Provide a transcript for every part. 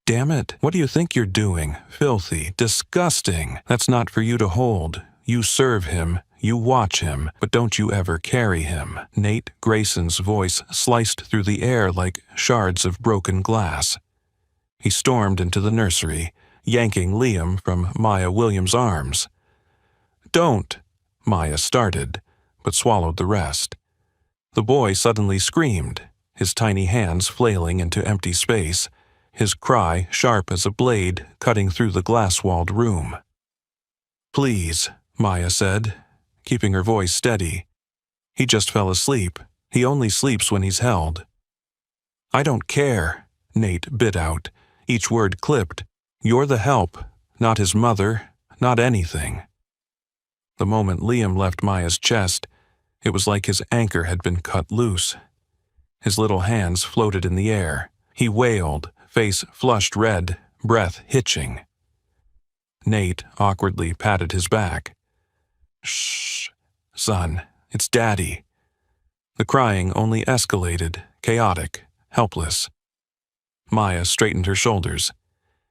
Damn it, what do you think you're doing? Filthy, disgusting. That's not for you to hold. You serve him, you watch him, but don't you ever carry him. Nate Grayson's voice sliced through the air like shards of broken glass. He stormed into the nursery, yanking Liam from Maya Williams' arms. Don't, Maya started, but swallowed the rest. The boy suddenly screamed, his tiny hands flailing into empty space, his cry sharp as a blade cutting through the glass-walled room. Please, Maya said, keeping her voice steady. He just fell asleep. He only sleeps when he's held. I don't care, Nate bit out, each word clipped. You're the help, not his mother, not anything. The moment Liam left Maya's chest, it was like his anchor had been cut loose. His little hands floated in the air. He wailed, face flushed red, breath hitching. Nate awkwardly patted his back. Shh, son, it's Daddy. The crying only escalated, chaotic, helpless. Maya straightened her shoulders.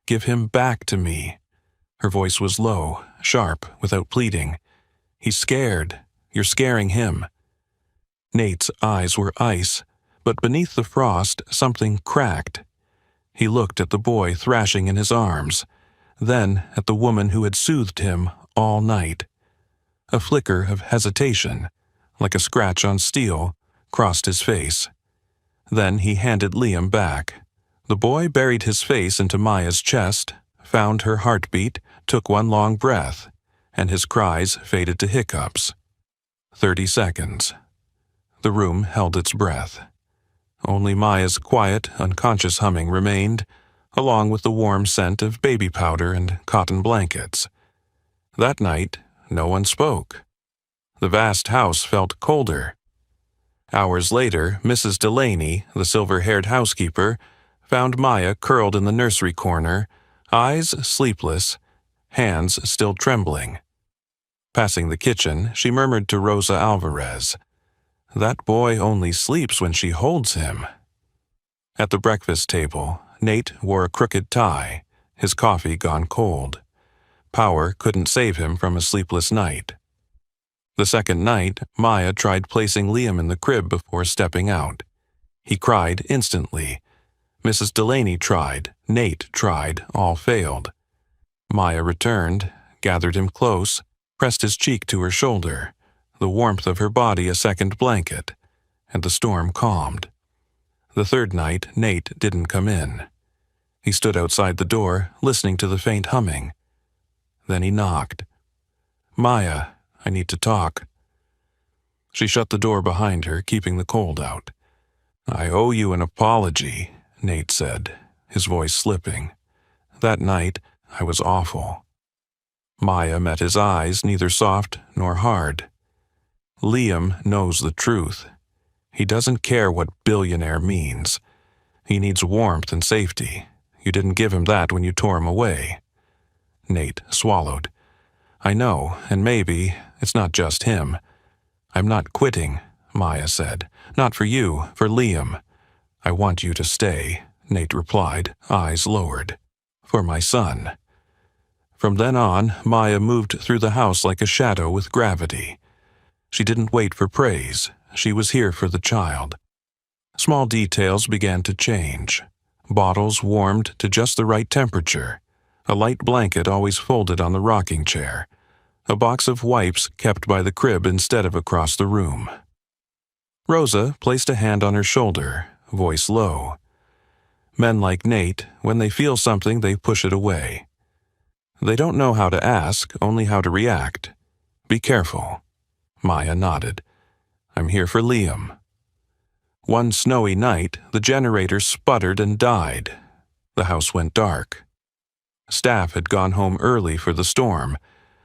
Give him back to me. Her voice was low, sharp, without pleading. He's scared. You're scaring him. Nate's eyes were ice, but beneath the frost something cracked. He looked at the boy thrashing in his arms, then at the woman who had soothed him all night. A flicker of hesitation, like a scratch on steel, crossed his face. Then he handed Liam back. The boy buried his face into Maya's chest, found her heartbeat, took one long breath, and his cries faded to hiccups. 30 seconds. The room held its breath. Only Maya's quiet, unconscious humming remained, along with the warm scent of baby powder and cotton blankets. That night, no one spoke. The vast house felt colder. Hours later, Mrs. Delaney, the silver-haired housekeeper, found Maya curled in the nursery corner, eyes sleepless, hands still trembling. Passing the kitchen, she murmured to Rosa Alvarez, "That boy only sleeps when she holds him." At the breakfast table, Nate wore a crooked tie, his coffee gone cold. Power couldn't save him from a sleepless night. The second night, Maya tried placing Liam in the crib before stepping out. He cried instantly. Mrs. Delaney tried, Nate tried, all failed. Maya returned, gathered him close, pressed his cheek to her shoulder, the warmth of her body a second blanket, and the storm calmed. The third night, Nate didn't come in. He stood outside the door, listening to the faint humming. Then he knocked. "Maya, I need to talk." She shut the door behind her, keeping the cold out. "I owe you an apology," Nate said, his voice slipping. "That night, I was awful." Maya met his eyes, neither soft nor hard. Liam knows the truth. He doesn't care what billionaire means. He needs warmth and safety. You didn't give him that when you tore him away. Nate swallowed. "I know, and maybe it's not just him." "I'm not quitting," Maya said. "Not for you, for Liam." "I want you to stay," Nate replied, eyes lowered. "For my son." From then on, Maya moved through the house like a shadow with gravity. She didn't wait for praise. She was here for the child. Small details began to change. Bottles warmed to just the right temperature. A light blanket always folded on the rocking chair. A box of wipes kept by the crib instead of across the room. Rosa placed a hand on her shoulder, voice low. Men like Nate, when they feel something, they push it away. They don't know how to ask, only how to react. "Be careful." Maya nodded. "I'm here for Liam." One snowy night, the generator sputtered and died. The house went dark. Staff had gone home early for the storm.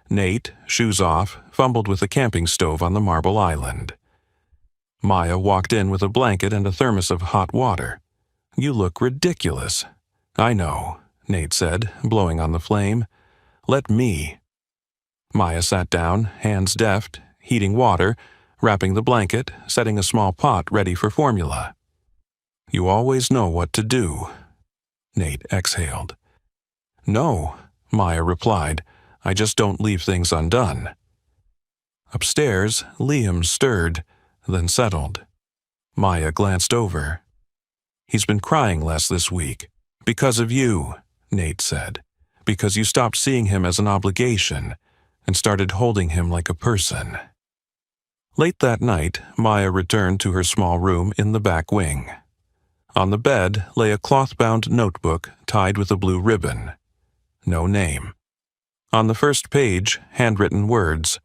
Nate, shoes off, fumbled with a camping stove on the marble island. Maya walked in with a blanket and a thermos of hot water. "You look ridiculous." "I know," Nate said, blowing on the flame. "Let me." Maya sat down, hands deft, heating water, wrapping the blanket, setting a small pot ready for formula. "You always know what to do." Nate exhaled. No, Maya replied. I just don't leave things undone. Upstairs, Liam stirred, then settled. Maya glanced over. He's been crying less this week. Because of you, Nate said. Because you stopped seeing him as an obligation and started holding him like a person. Late that night, Maya returned to her small room in the back wing. On the bed lay a cloth-bound notebook tied with a blue ribbon. No name. On the first page, handwritten words,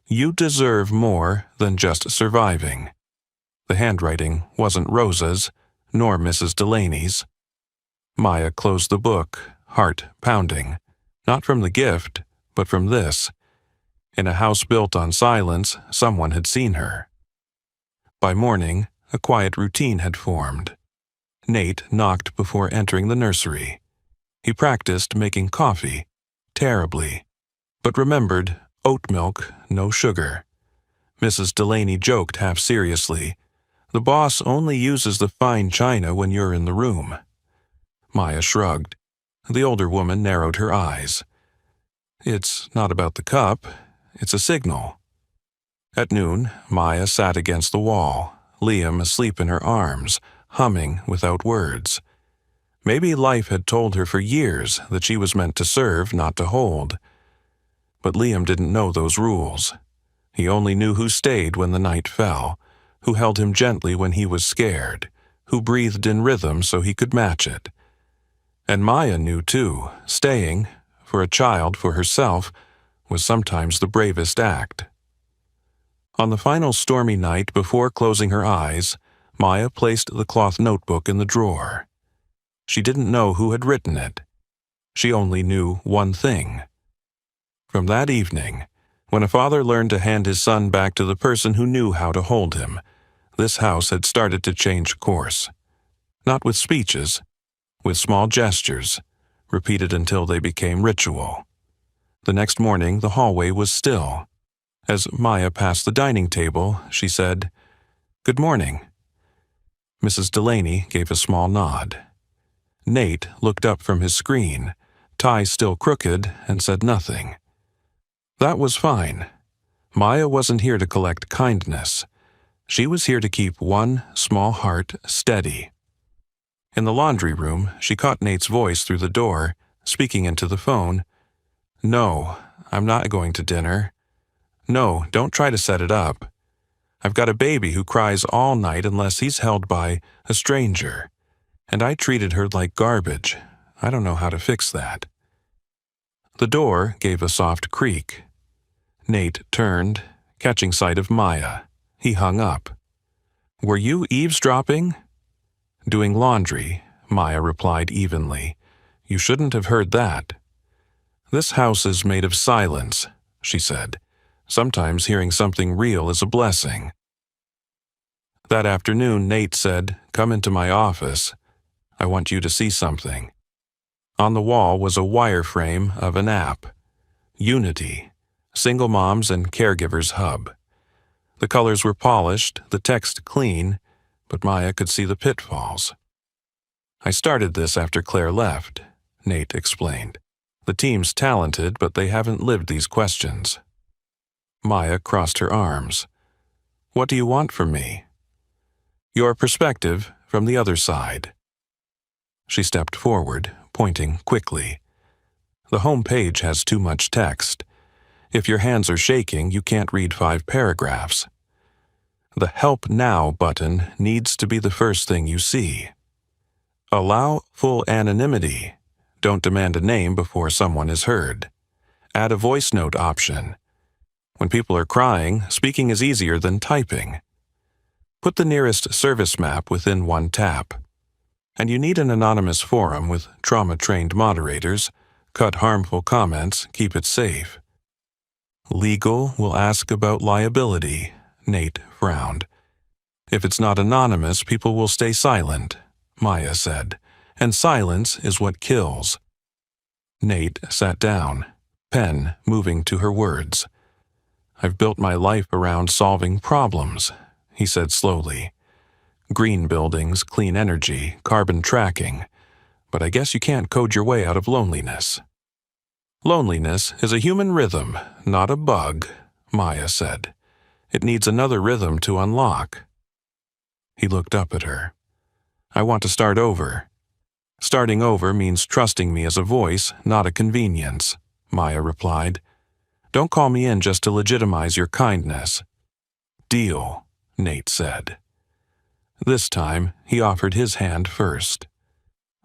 "You deserve more than just surviving." The handwriting wasn't Rosa's, nor Mrs. Delaney's. Maya closed the book, heart pounding, not from the gift, but from this. In a house built on silence, someone had seen her. By morning, a quiet routine had formed. Nate knocked before entering the nursery. He practiced making coffee, terribly, but remembered oat milk, no sugar. Mrs. Delaney joked half seriously, "The boss only uses the fine china when you're in the room." Maya shrugged. The older woman narrowed her eyes. "It's not about the cup. It's a signal." At noon, Maya sat against the wall, Liam asleep in her arms, humming without words. Maybe life had told her for years that she was meant to serve, not to hold. But Liam didn't know those rules. He only knew who stayed when the night fell, who held him gently when he was scared, who breathed in rhythm so he could match it. And Maya knew too, staying, for a child, for herself, was sometimes the bravest act. On the final stormy night before closing her eyes, Maya placed the cloth notebook in the drawer. She didn't know who had written it. She only knew one thing. From that evening, when a father learned to hand his son back to the person who knew how to hold him, this house had started to change course. Not with speeches, with small gestures, repeated until they became ritual. The next morning, the hallway was still. As Maya passed the dining table, she said, "Good morning." Mrs. Delaney gave a small nod. Nate looked up from his screen, tie still crooked, and said nothing. That was fine. Maya wasn't here to collect kindness. She was here to keep one small heart steady. In the laundry room, she caught Nate's voice through the door, speaking into the phone. "No, I'm not going to dinner. No, don't try to set it up. I've got a baby who cries all night unless he's held by a stranger. And I treated her like garbage. I don't know how to fix that." The door gave a soft creak. Nate turned, catching sight of Maya. He hung up. "Were you eavesdropping?" "Doing laundry," Maya replied evenly. "You shouldn't have heard that." "This house is made of silence," she said. "Sometimes hearing something real is a blessing." That afternoon, Nate said, "Come into my office. I want you to see something." On the wall was a wireframe of an app. Unity, Single Moms and Caregivers Hub. The colors were polished, the text clean, but Maya could see the pitfalls. "I started this after Claire left," Nate explained. "The team's talented, but they haven't lived these questions." Maya crossed her arms. "What do you want from me?" "Your perspective from the other side." She stepped forward, pointing quickly. "The home page has too much text. If your hands are shaking, you can't read 5 paragraphs. The Help Now button needs to be the first thing you see. Allow full anonymity. Don't demand a name before someone is heard. Add a voice note option. When people are crying, speaking is easier than typing. Put the nearest service map within one tap. And you need an anonymous forum with trauma-trained moderators. Cut harmful comments, keep it safe." "Legal will ask about liability," Nate frowned. "If it's not anonymous, people will stay silent," Maya said, "and silence is what kills." Nate sat down, pen moving to her words. "I've built my life around solving problems," he said slowly. "Green buildings, clean energy, carbon tracking. But I guess you can't code your way out of loneliness. Loneliness is a human rhythm, not a bug, Maya said. It needs another rhythm to unlock. He looked up at her. I want to start over. Starting over means trusting me as a voice, not a convenience, Maya replied. Don't call me in just to legitimize your kindness. Deal, Nate said. This time, he offered his hand first.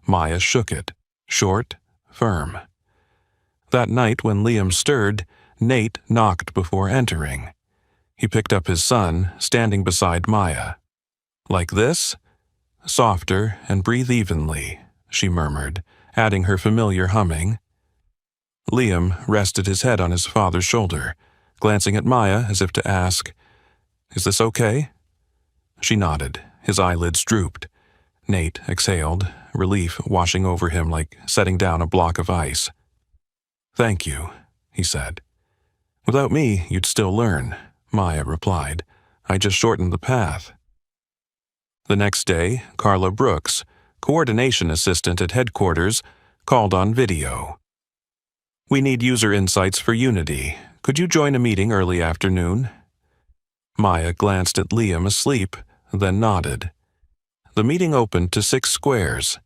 Maya shook it, short, firm. That night when Liam stirred, Nate knocked before entering. He picked up his son, standing beside Maya. Like this? Softer and breathe evenly, she murmured, adding her familiar humming. Liam rested his head on his father's shoulder, glancing at Maya as if to ask, Is this okay? She nodded. His eyelids drooped. Nate exhaled, relief washing over him like setting down a block of ice. Thank you, he said. Without me, you'd still learn, Maya replied. I just shortened the path. The next day, Carla Brooks, coordination assistant at headquarters, called on video. We need user insights for Unity. Could you join a meeting early afternoon? Maya glanced at Liam asleep, then nodded. The meeting opened to 6 squares.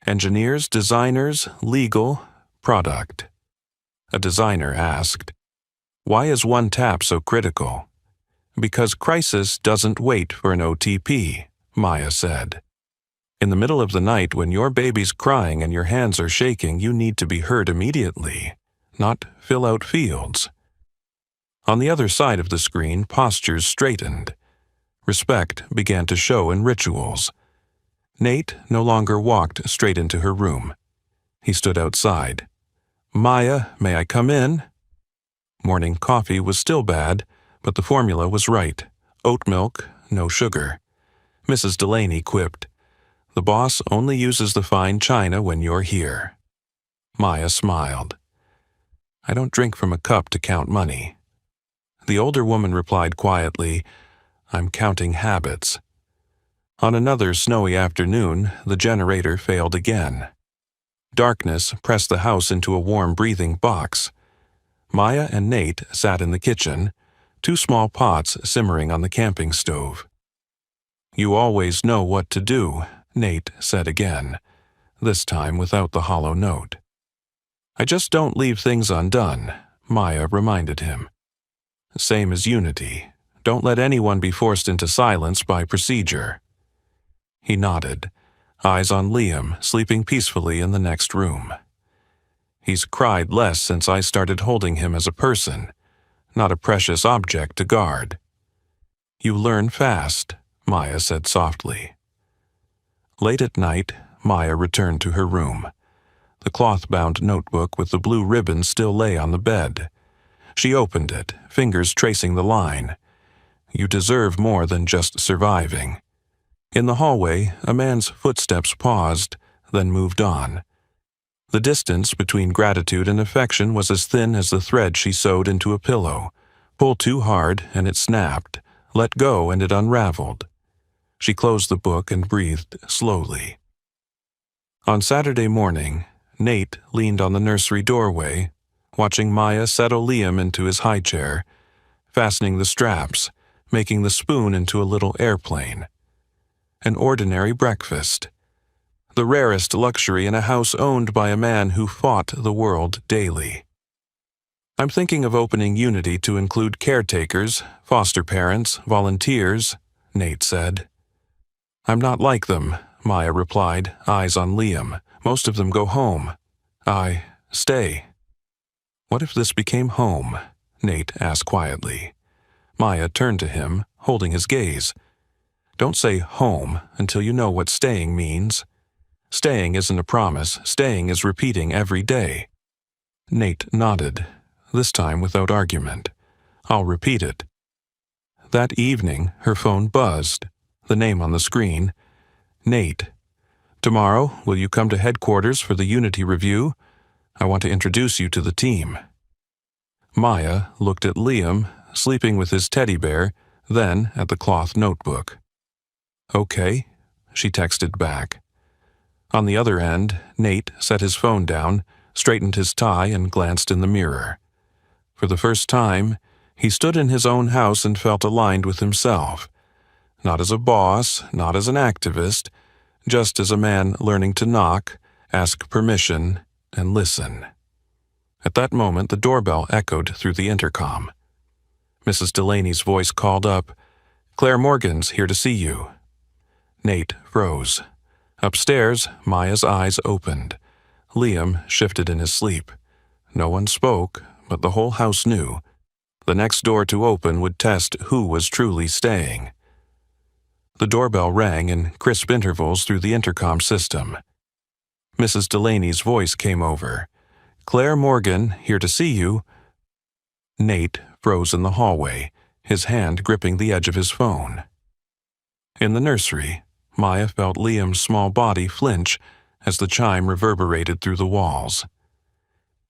Engineers, designers, legal, product. A designer asked, Why is one tap so critical? Because crisis doesn't wait for an OTP, Maya said. In the middle of the night when your baby's crying and your hands are shaking, you need to be heard immediately, not fill out fields. On the other side of the screen, postures straightened. Respect began to show in rituals. Nate no longer walked straight into her room. He stood outside. Maya, may I come in? Morning coffee was still bad, but the formula was right. Oat milk, no sugar. Mrs. Delaney quipped, The boss only uses the fine china when you're here. Maya smiled. I don't drink from a cup to count money. The older woman replied quietly, I'm counting habits. On another snowy afternoon, the generator failed again. Darkness pressed the house into a warm-breathing box. Maya and Nate sat in the kitchen, 2 small pots simmering on the camping stove. You always know what to do, Nate said again, this time without the hollow note. I just don't leave things undone, Maya reminded him. Same as Unity. Don't let anyone be forced into silence by procedure. He nodded, eyes on Liam, sleeping peacefully in the next room. He's cried less since I started holding him as a person, not a precious object to guard. You learn fast, Maya said softly. Late at night, Maya returned to her room. The cloth-bound notebook with the blue ribbon still lay on the bed. She opened it, fingers tracing the line. You deserve more than just surviving. In the hallway, a man's footsteps paused, then moved on. The distance between gratitude and affection was as thin as the thread she sewed into a pillow. Pull too hard, and it snapped. Let go, and it unraveled. She closed the book and breathed slowly. On Saturday morning, Nate leaned on the nursery doorway, watching Maya settle Liam into his high chair, fastening the straps, making the spoon into a little airplane. An ordinary breakfast. The rarest luxury in a house owned by a man who fought the world daily. I'm thinking of opening Unity to include caretakers, foster parents, volunteers, Nate said. I'm not like them, Maya replied, eyes on Liam. Most of them go home. I stay. What if this became home? Nate asked quietly. Maya turned to him, holding his gaze. Don't say home until you know what staying means. Staying isn't a promise. Staying is repeating every day. Nate nodded, this time without argument. I'll repeat it. That evening, her phone buzzed. The name on the screen. Nate. Tomorrow, will you come to headquarters for the Unity review? I want to introduce you to the team. Maya looked at Liam, sleeping with his teddy bear, then at the cloth notebook. Okay, she texted back. On the other end, Nate set his phone down, straightened his tie, and glanced in the mirror. For the first time, he stood in his own house and felt aligned with himself. Not as a boss, not as an activist, just as a man learning to knock, ask permission, and listen. At that moment, the doorbell echoed through the intercom. Mrs. Delaney's voice called up, "Claire Morgan's here to see you." Nate froze. Upstairs, Maya's eyes opened. Liam shifted in his sleep. No one spoke, but the whole house knew. The next door to open would test who was truly staying. The doorbell rang in crisp intervals through the intercom system. Mrs. Delaney's voice came over. "Claire Morgan, here to see you." Nate froze in the hallway, his hand gripping the edge of his phone. In the nursery, Maya felt Liam's small body flinch as the chime reverberated through the walls.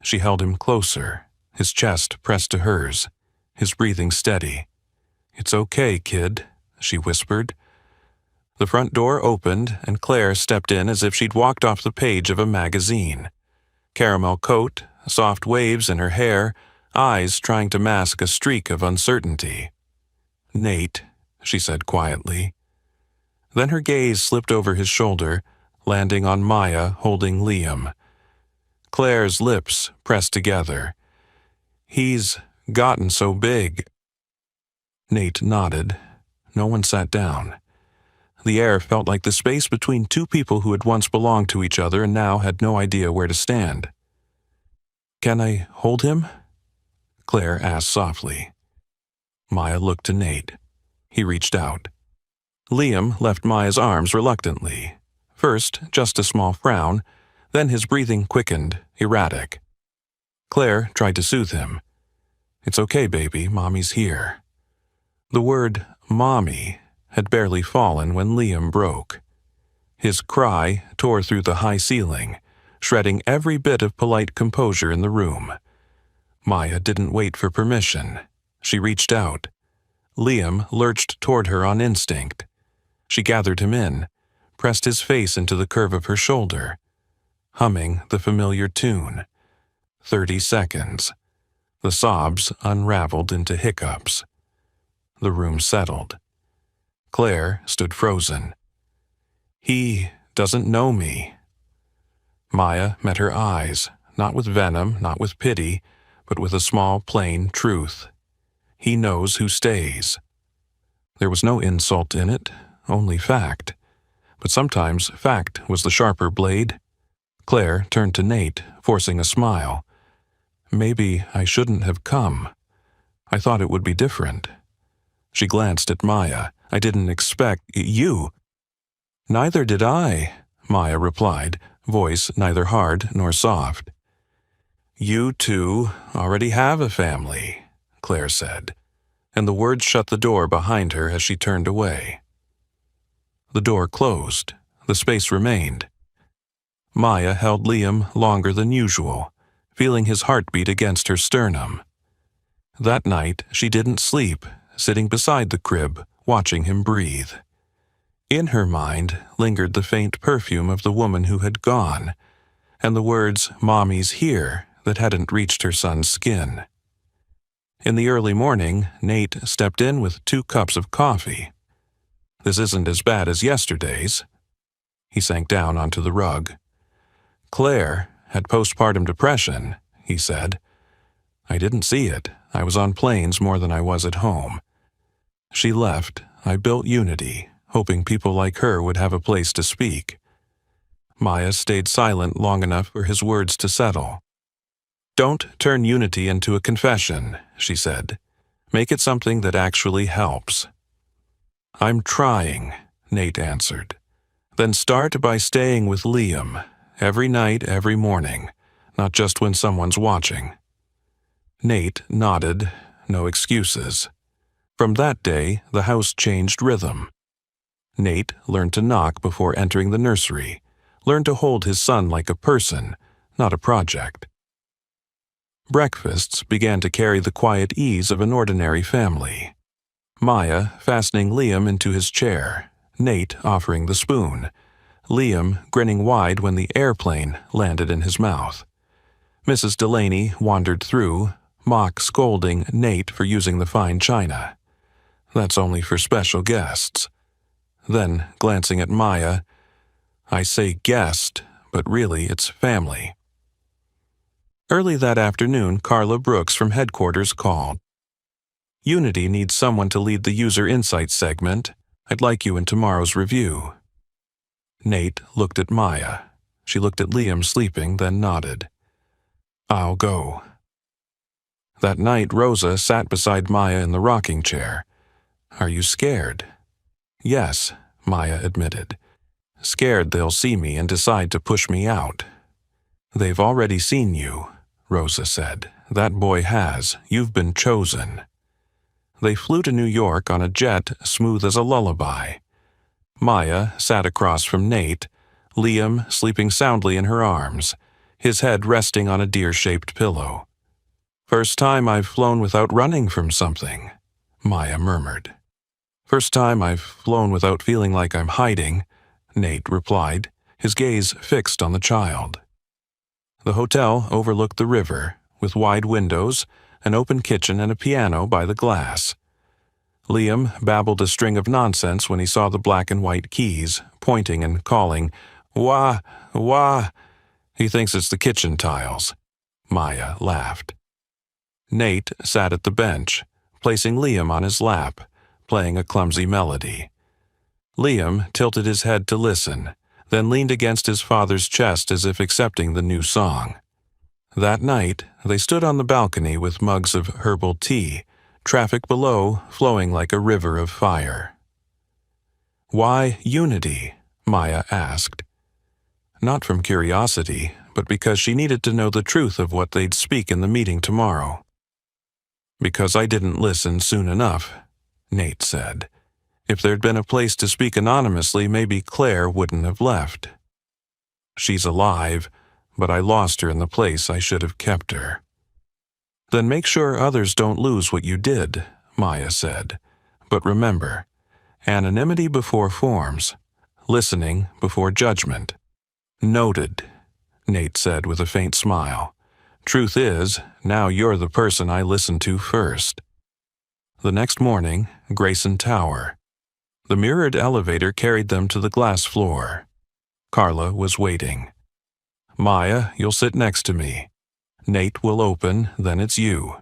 She held him closer, his chest pressed to hers, his breathing steady. "It's okay, kid," she whispered. The front door opened, and Claire stepped in as if she'd walked off the page of a magazine. Caramel coat, soft waves in her hair, eyes trying to mask a streak of uncertainty. "Nate," she said quietly. Then her gaze slipped over his shoulder, landing on Maya holding Liam. Claire's lips pressed together. "He's gotten so big." Nate nodded. No one sat down. The air felt like the space between two people who had once belonged to each other and now had no idea where to stand. "Can I hold him?" Claire asked softly. Maya looked to Nate. He reached out. Liam left Maya's arms reluctantly. First, just a small frown, then his breathing quickened, erratic. Claire tried to soothe him. "It's okay, baby, Mommy's here." The word "mommy" had barely fallen when Liam broke. His cry tore through the high ceiling, shredding every bit of polite composure in the room. Maya didn't wait for permission. She reached out. Liam lurched toward her on instinct. She gathered him in, pressed his face into the curve of her shoulder, humming the familiar tune. 30 seconds. The sobs unraveled into hiccups. The room settled. Claire stood frozen. "He doesn't know me." Maya met her eyes, not with venom, not with pity, but with a small, plain truth. "He knows who stays." There was no insult in it, only fact. But sometimes fact was the sharper blade. Claire turned to Nate, forcing a smile. "Maybe I shouldn't have come. I thought it would be different." She glanced at Maya. "I didn't expect you." "Neither did I," Maya replied, voice neither hard nor soft. "You two already have a family," Claire said, and the words shut the door behind her as she turned away. The door closed. The space remained. Maya held Liam longer than usual, feeling his heartbeat against her sternum. That night, she didn't sleep, sitting beside the crib, watching him breathe. In her mind lingered the faint perfume of the woman who had gone, and the words, "Mommy's here," that hadn't reached her son's skin. In the early morning, Nate stepped in with 2 cups of coffee. "This isn't as bad as yesterday's." He sank down onto the rug. "Claire had postpartum depression," he said. "I didn't see it. I was on planes more than I was at home. She left. I built Unity, hoping people like her would have a place to speak." Maya stayed silent long enough for his words to settle. "Don't turn Unity into a confession," she said. "Make it something that actually helps." "I'm trying," Nate answered. "Then start by staying with Liam, every night, every morning, not just when someone's watching." Nate nodded, no excuses. From that day, the house changed rhythm. Nate learned to knock before entering the nursery, learned to hold his son like a person, not a project. Breakfasts began to carry the quiet ease of an ordinary family. Maya fastening Liam into his chair, Nate offering the spoon, Liam grinning wide when the airplane landed in his mouth. Mrs. Delaney wandered through, mock scolding Nate for using the fine china. That's only for special guests. Then, glancing at Maya, I say guest, but really it's family. Early that afternoon, Carla Brooks from headquarters called. Unity needs someone to lead the user insights segment. I'd like you in tomorrow's review. Nate looked at Maya. She looked at Liam sleeping, then nodded. I'll go. That night, Rosa sat beside Maya in the rocking chair. Are you scared? Yes, Maya admitted. Scared they'll see me and decide to push me out. They've already seen you, Rosa said. That boy has. You've been chosen. They flew to New York on a jet smooth as a lullaby. Maya sat across from Nate, Liam sleeping soundly in her arms, his head resting on a deer-shaped pillow. First time I've flown without running from something, Maya murmured. First time I've flown without feeling like I'm hiding, Nate replied, his gaze fixed on the child. The hotel overlooked the river, with wide windows, an open kitchen and a piano by the glass. Liam babbled a string of nonsense when he saw the black and white keys, pointing and calling, Wah, wah. He thinks it's the kitchen tiles. Maya laughed. Nate sat at the bench, placing Liam on his lap, playing a clumsy melody. Liam tilted his head to listen, then leaned against his father's chest as if accepting the new song. That night, they stood on the balcony with mugs of herbal tea, traffic below flowing like a river of fire. Why Unity? Maya asked. Not from curiosity, but because she needed to know the truth of what they'd speak in the meeting tomorrow. Because I didn't listen soon enough, Nate said. If there'd been a place to speak anonymously, maybe Claire wouldn't have left. She's alive, but I lost her in the place I should have kept her. Then make sure others don't lose what you did, Maya said. But remember, anonymity before forms, listening before judgment. Noted, Nate said with a faint smile. Truth is, now you're the person I listen to first. The next morning, Grayson Tower. The mirrored elevator carried them to the glass floor. Carla was waiting. Maya, you'll sit next to me. Nate will open, then it's you.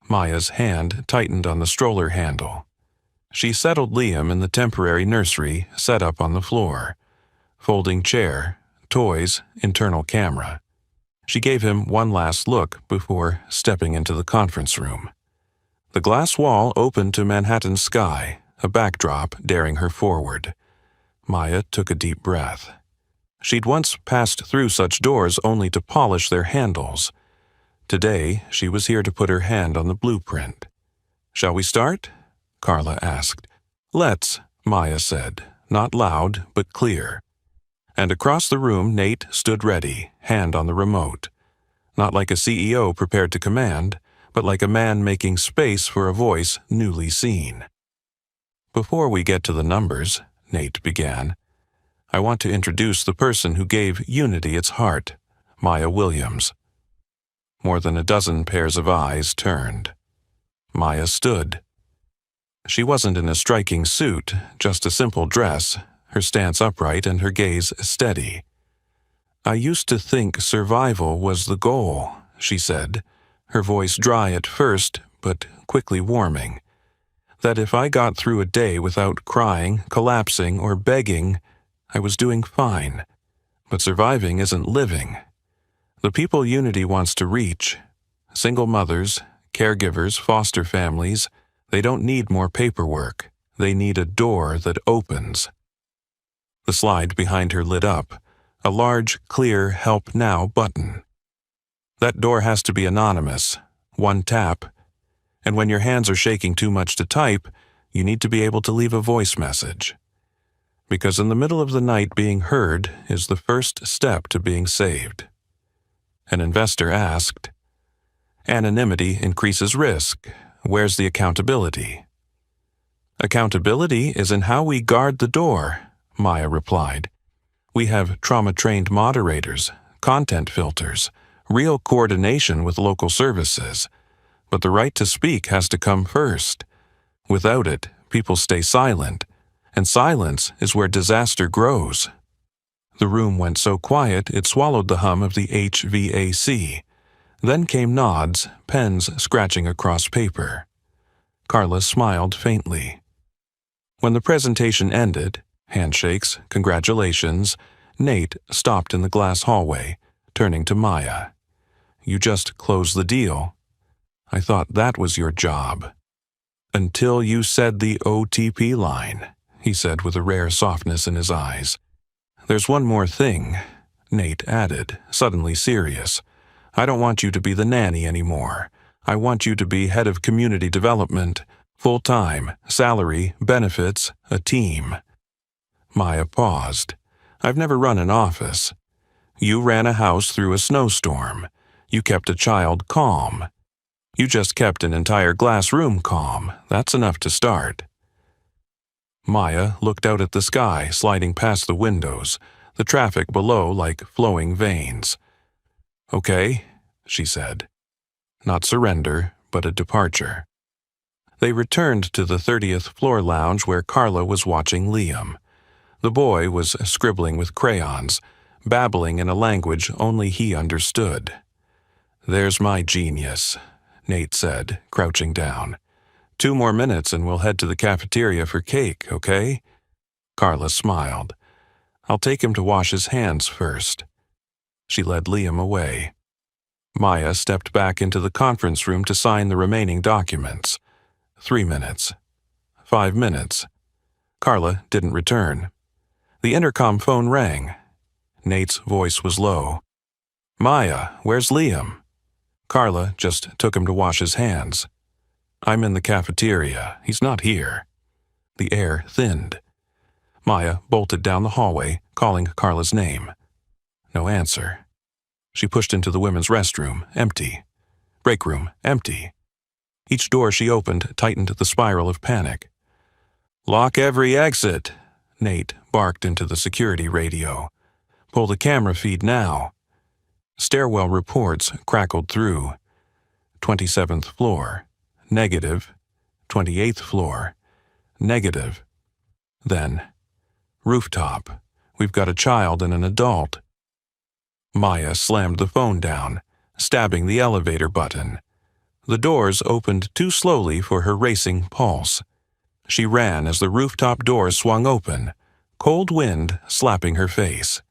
Maya's hand tightened on the stroller handle. She settled Liam in the temporary nursery set up on the floor. Folding chair, toys, internal camera. She gave him one last look before stepping into the conference room. The glass wall opened to Manhattan's sky, a backdrop daring her forward. Maya took a deep breath. She'd once passed through such doors only to polish their handles. Today, she was here to put her hand on the blueprint. Shall we start? Carla asked. Let's, Maya said, not loud, but clear. And across the room, Nate stood ready, hand on the remote. Not like a CEO prepared to command, but like a man making space for a voice newly seen. Before we get to the numbers, Nate began, I want to introduce the person who gave Unity its heart, Maya Williams. More than a dozen pairs of eyes turned. Maya stood. She wasn't in a striking suit, just a simple dress, her stance upright and her gaze steady. I used to think survival was the goal, she said, her voice dry at first, but quickly warming. That if I got through a day without crying, collapsing, or begging, I was doing fine. But surviving isn't living. The people Unity wants to reach, single mothers, caregivers, foster families, they don't need more paperwork. They need a door that opens. The slide behind her lit up, a large, clear Help Now button. That door has to be anonymous, one tap, and when your hands are shaking too much to type, you need to be able to leave a voice message. Because in the middle of the night, being heard is the first step to being saved. An investor asked, Anonymity increases risk. Where's the accountability? Accountability is in how we guard the door, Maya replied. We have trauma-trained moderators, content filters, real coordination with local services. But the right to speak has to come first. Without it, people stay silent, and silence is where disaster grows. The room went so quiet it swallowed the hum of the HVAC. Then came nods, pens scratching across paper. Carla smiled faintly. When the presentation ended, handshakes, congratulations, Nate stopped in the glass hallway, turning to Maya. "You just closed the deal. I thought that was your job." "Until you said the OTP line," he said with a rare softness in his eyes. "There's one more thing," Nate added, suddenly serious. "I don't want you to be the nanny anymore. I want you to be head of community development, full-time, salary, benefits, a team." Maya paused. "I've never run an office. You ran a house through a snowstorm. You kept a child calm. You just kept an entire glass room calm. That's enough to start." Maya looked out at the sky sliding past the windows, the traffic below like flowing veins. "Okay," she said. Not surrender, but a departure. They returned to the 30th floor lounge where Carla was watching Liam. The boy was scribbling with crayons, babbling in a language only he understood. "There's my genius," Nate said, crouching down. 2 more minutes and we'll head to the cafeteria for cake, okay?" Carla smiled. "I'll take him to wash his hands first." She led Liam away. Maya stepped back into the conference room to sign the remaining documents. 3 minutes. 5 minutes. Carla didn't return. The intercom phone rang. Nate's voice was low. "Maya, where's Liam?" Carla just took him to wash his hands. "I'm in the cafeteria. He's not here." The air thinned. Maya bolted down the hallway, calling Carla's name. No answer. She pushed into the women's restroom, empty. Break room, empty. Each door she opened tightened the spiral of panic. "Lock every exit," Nate barked into the security radio. "Pull the camera feed now." Stairwell reports crackled through. 27th floor. Negative. 28th floor. Negative. Then, "Rooftop. We've got a child and an adult." Maya slammed the phone down, stabbing the elevator button. The doors opened too slowly for her racing pulse. She ran as the rooftop door swung open, cold wind slapping her face.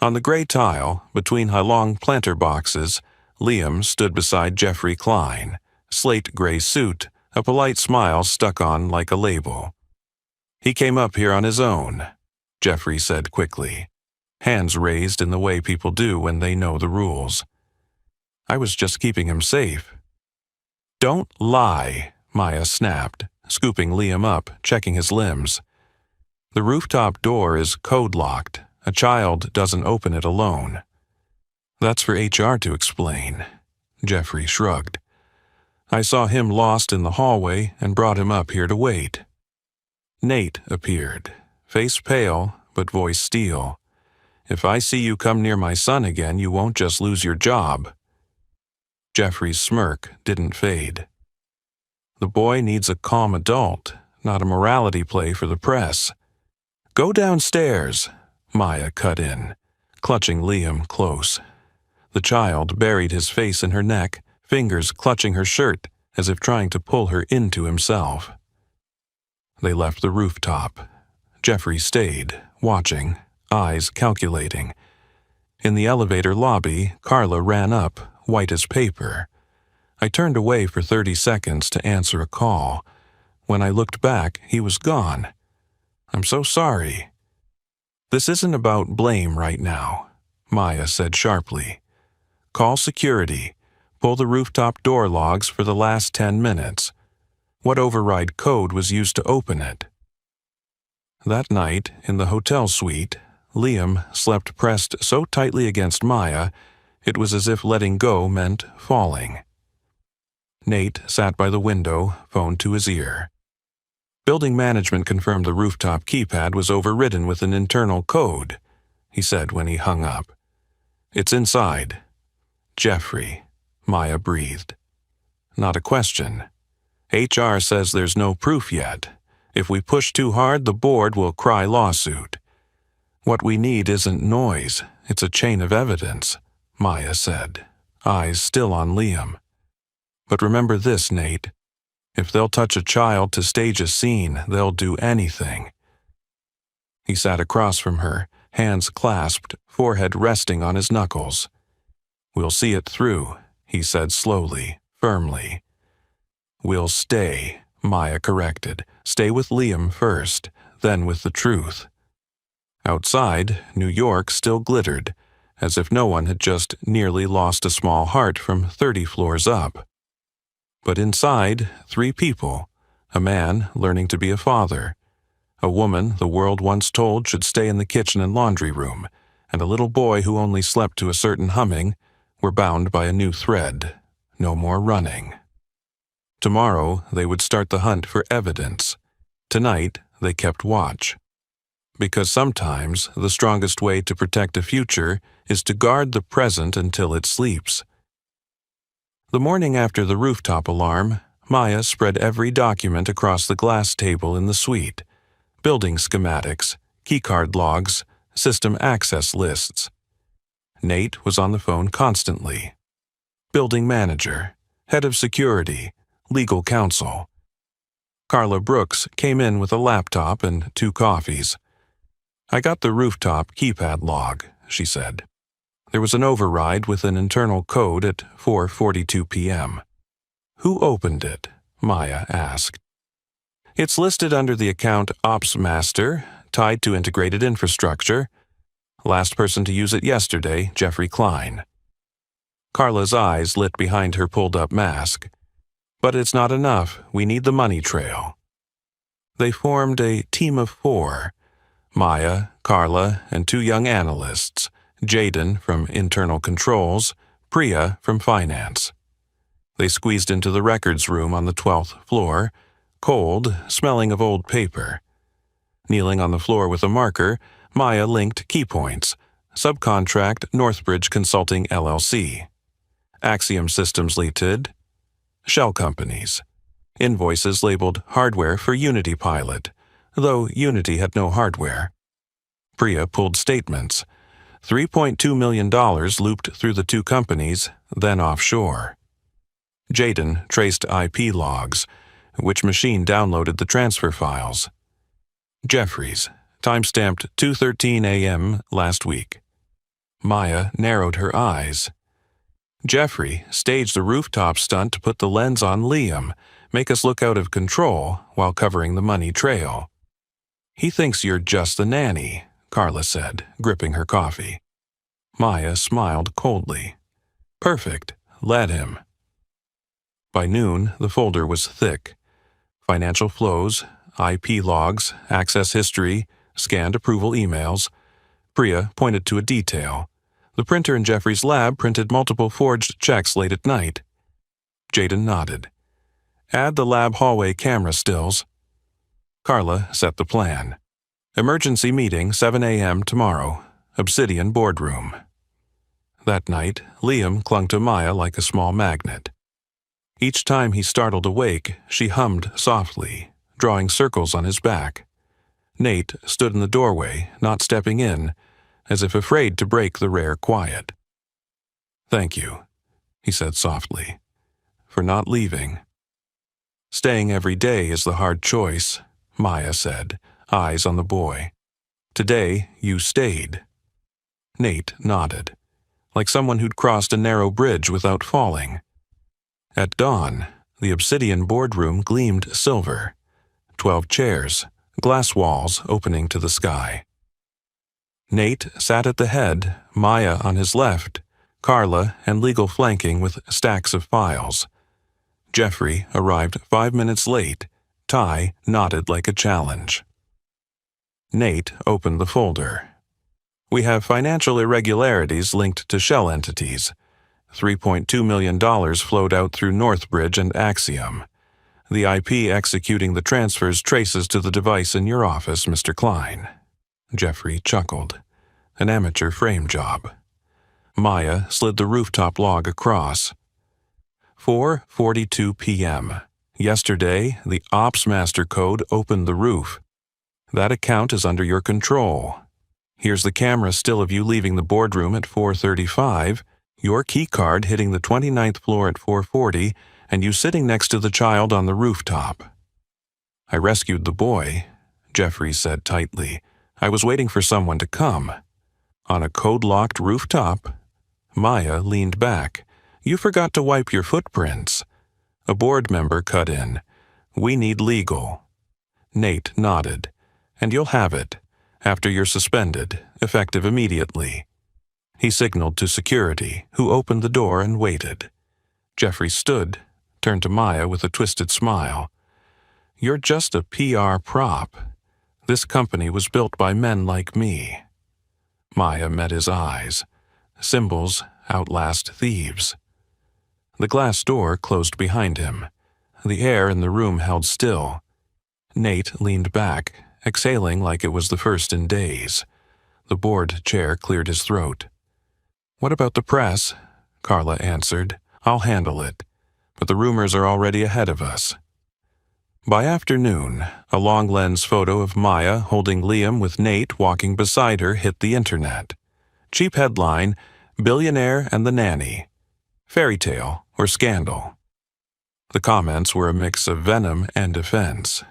On the gray tile, between Halong planter boxes, Liam stood beside Jeffrey Klein, slate gray suit, a polite smile stuck on like a label. "He came up here on his own," Jeffrey said quickly, hands raised in the way people do when they know the rules. "I was just keeping him safe." "Don't lie," Maya snapped, scooping Liam up, checking his limbs. "The rooftop door is code-locked. A child doesn't open it alone." "That's for HR to explain," Jeffrey shrugged. "I saw him lost in the hallway and brought him up here to wait." Nate appeared, face pale but voice steel. "If I see you come near my son again, you won't just lose your job." Jeffrey's smirk didn't fade. "The boy needs a calm adult, not a morality play for the press." "Go downstairs," Maya cut in, clutching Liam close. The child buried his face in her neck, fingers clutching her shirt as if trying to pull her into himself. They left the rooftop. Jeffrey stayed, watching, eyes calculating. In the elevator lobby, Carla ran up, white as paper. I turned away for 30 seconds to answer a call. When I looked back, he was gone. "I'm so sorry." "This isn't about blame right now," Maya said sharply. "Call security. Pull the rooftop door logs for the last 10 minutes. What override code was used to open it?" That night, in the hotel suite, Liam slept pressed so tightly against Maya, it was as if letting go meant falling. Nate sat by the window, phone to his ear. Building management confirmed the rooftop keypad was overridden with an internal code, he said when he hung up. It's inside. Jeffrey, Maya breathed. Not a question. HR says there's no proof yet. If we push too hard, the board will cry lawsuit. What we need isn't noise, it's a chain of evidence, Maya said, eyes still on Liam. But remember this, Nate. If they'll touch a child to stage a scene, they'll do anything. He sat across from her, hands clasped, forehead resting on his knuckles. We'll see it through, he said slowly, firmly. We'll stay, Maya corrected. Stay with Liam first, then with the truth. Outside, New York still glittered, as if no one had just nearly lost a small heart from 30 floors up. But inside, 3 people, a man learning to be a father, a woman the world once told should stay in the kitchen and laundry room, and a little boy who only slept to a certain humming, were bound by a new thread. No more running. Tomorrow they would start the hunt for evidence. Tonight they kept watch. Because sometimes the strongest way to protect a future is to guard the present until it sleeps. The morning after the rooftop alarm, Maya spread every document across the glass table in the suite. Building schematics, keycard logs, system access lists. Nate was on the phone constantly. Building manager, head of security, legal counsel. Carla Brooks came in with a laptop and 2 coffees. I got the rooftop keypad log, she said. There was an override with an internal code at 4:42 p.m. Who opened it? Maya asked. It's listed under the account Ops Master, tied to integrated infrastructure. Last person to use it yesterday, Jeffrey Klein. Carla's eyes lit behind her pulled-up mask. But it's not enough. We need the money trail. They formed a team of 4. Maya, Carla, and 2 young analysts, Jaden from Internal Controls, Priya from Finance. They squeezed into the records room on the 12th floor, cold, smelling of old paper. Kneeling on the floor with a marker, Maya linked key points. Subcontract Northbridge Consulting LLC. Axiom Systems Limited. Shell companies. Invoices labeled hardware for Unity Pilot, though Unity had no hardware. Priya pulled statements. $3.2 million looped through the 2 companies, then offshore. Jaden traced IP logs. Which machine downloaded the transfer files? Jeffries, timestamped 2:13 a.m. last week. Maya narrowed her eyes. Jeffrey staged a rooftop stunt to put the lens on Liam, make us look out of control while covering the money trail. He thinks you're just the nanny, Carla said, gripping her coffee. Maya smiled coldly. Perfect. Let him. By noon, the folder was thick. Financial flows, IP logs, access history, scanned approval emails. Priya pointed to a detail. The printer in Jeffrey's lab printed multiple forged checks late at night. Jaden nodded. Add the lab hallway camera stills. Carla set the plan. Emergency meeting 7 a.m. tomorrow. Obsidian boardroom. That night, Liam clung to Maya like a small magnet. Each time he startled awake, she hummed softly, drawing circles on his back. Nate stood in the doorway, not stepping in, as if afraid to break the rare quiet. Thank you, he said softly, for not leaving. Staying every day is the hard choice, Maya said, eyes on the boy. Today, you stayed. Nate nodded, like someone who'd crossed a narrow bridge without falling. At dawn, the obsidian boardroom gleamed silver. 12 chairs, glass walls opening to the sky. Nate sat at the head, Maya on his left, Carla and legal flanking with stacks of files. Jeffrey arrived 5 minutes late. Ty nodded like a challenge. Nate opened the folder. We have financial irregularities linked to shell entities. $3.2 million flowed out through Northbridge and Axiom. The IP executing the transfers traces to the device in your office, Mr. Klein. Jeffrey chuckled. An amateur frame job. Maya slid the rooftop log across. 4:42 p.m. Yesterday, the Ops Master Code opened the roof. That account is under your control. Here's the camera still of you leaving the boardroom at 4:35, your keycard hitting the 29th floor at 4:40, and you sitting next to the child on the rooftop. I rescued the boy, Jeffrey said tightly. I was waiting for someone to come. On a code-locked rooftop? Maya leaned back. You forgot to wipe your footprints. A board member cut in. We need legal. Nate nodded. And you'll have it. After you're suspended, effective immediately. He signaled to security, who opened the door and waited. Jeffrey stood, turned to Maya with a twisted smile. You're just a PR prop. This company was built by men like me. Maya met his eyes. Symbols outlast thieves. The glass door closed behind him. The air in the room held still. Nate leaned back, exhaling like it was the first in days. The board chair cleared his throat. What about the press? Carla answered. I'll handle it. But the rumors are already ahead of us. By afternoon, a long-lens photo of Maya holding Liam with Nate walking beside her hit the internet. Cheap headline, Billionaire and the Nanny. Fairy tale or scandal. The comments were a mix of venom and offense.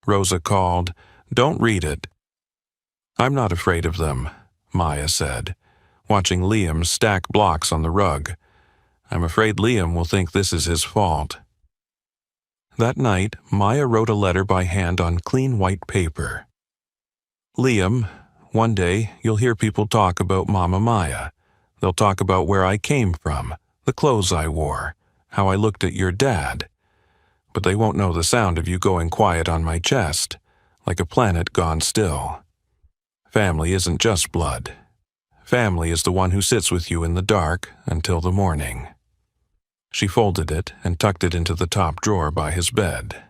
Rosa called, Don't read it. I'm not afraid of them, Maya said, watching Liam stack blocks on the rug. I'm afraid Liam will think this is his fault. That night, Maya wrote a letter by hand on clean white paper. Liam, one day you'll hear people talk about Mama Maya. They'll talk about where I came from, the clothes I wore, how I looked at your dad. But they won't know the sound of you going quiet on my chest, like a planet gone still. Family isn't just blood. Family is the one who sits with you in the dark until the morning. She folded it and tucked it into the top drawer by his bed.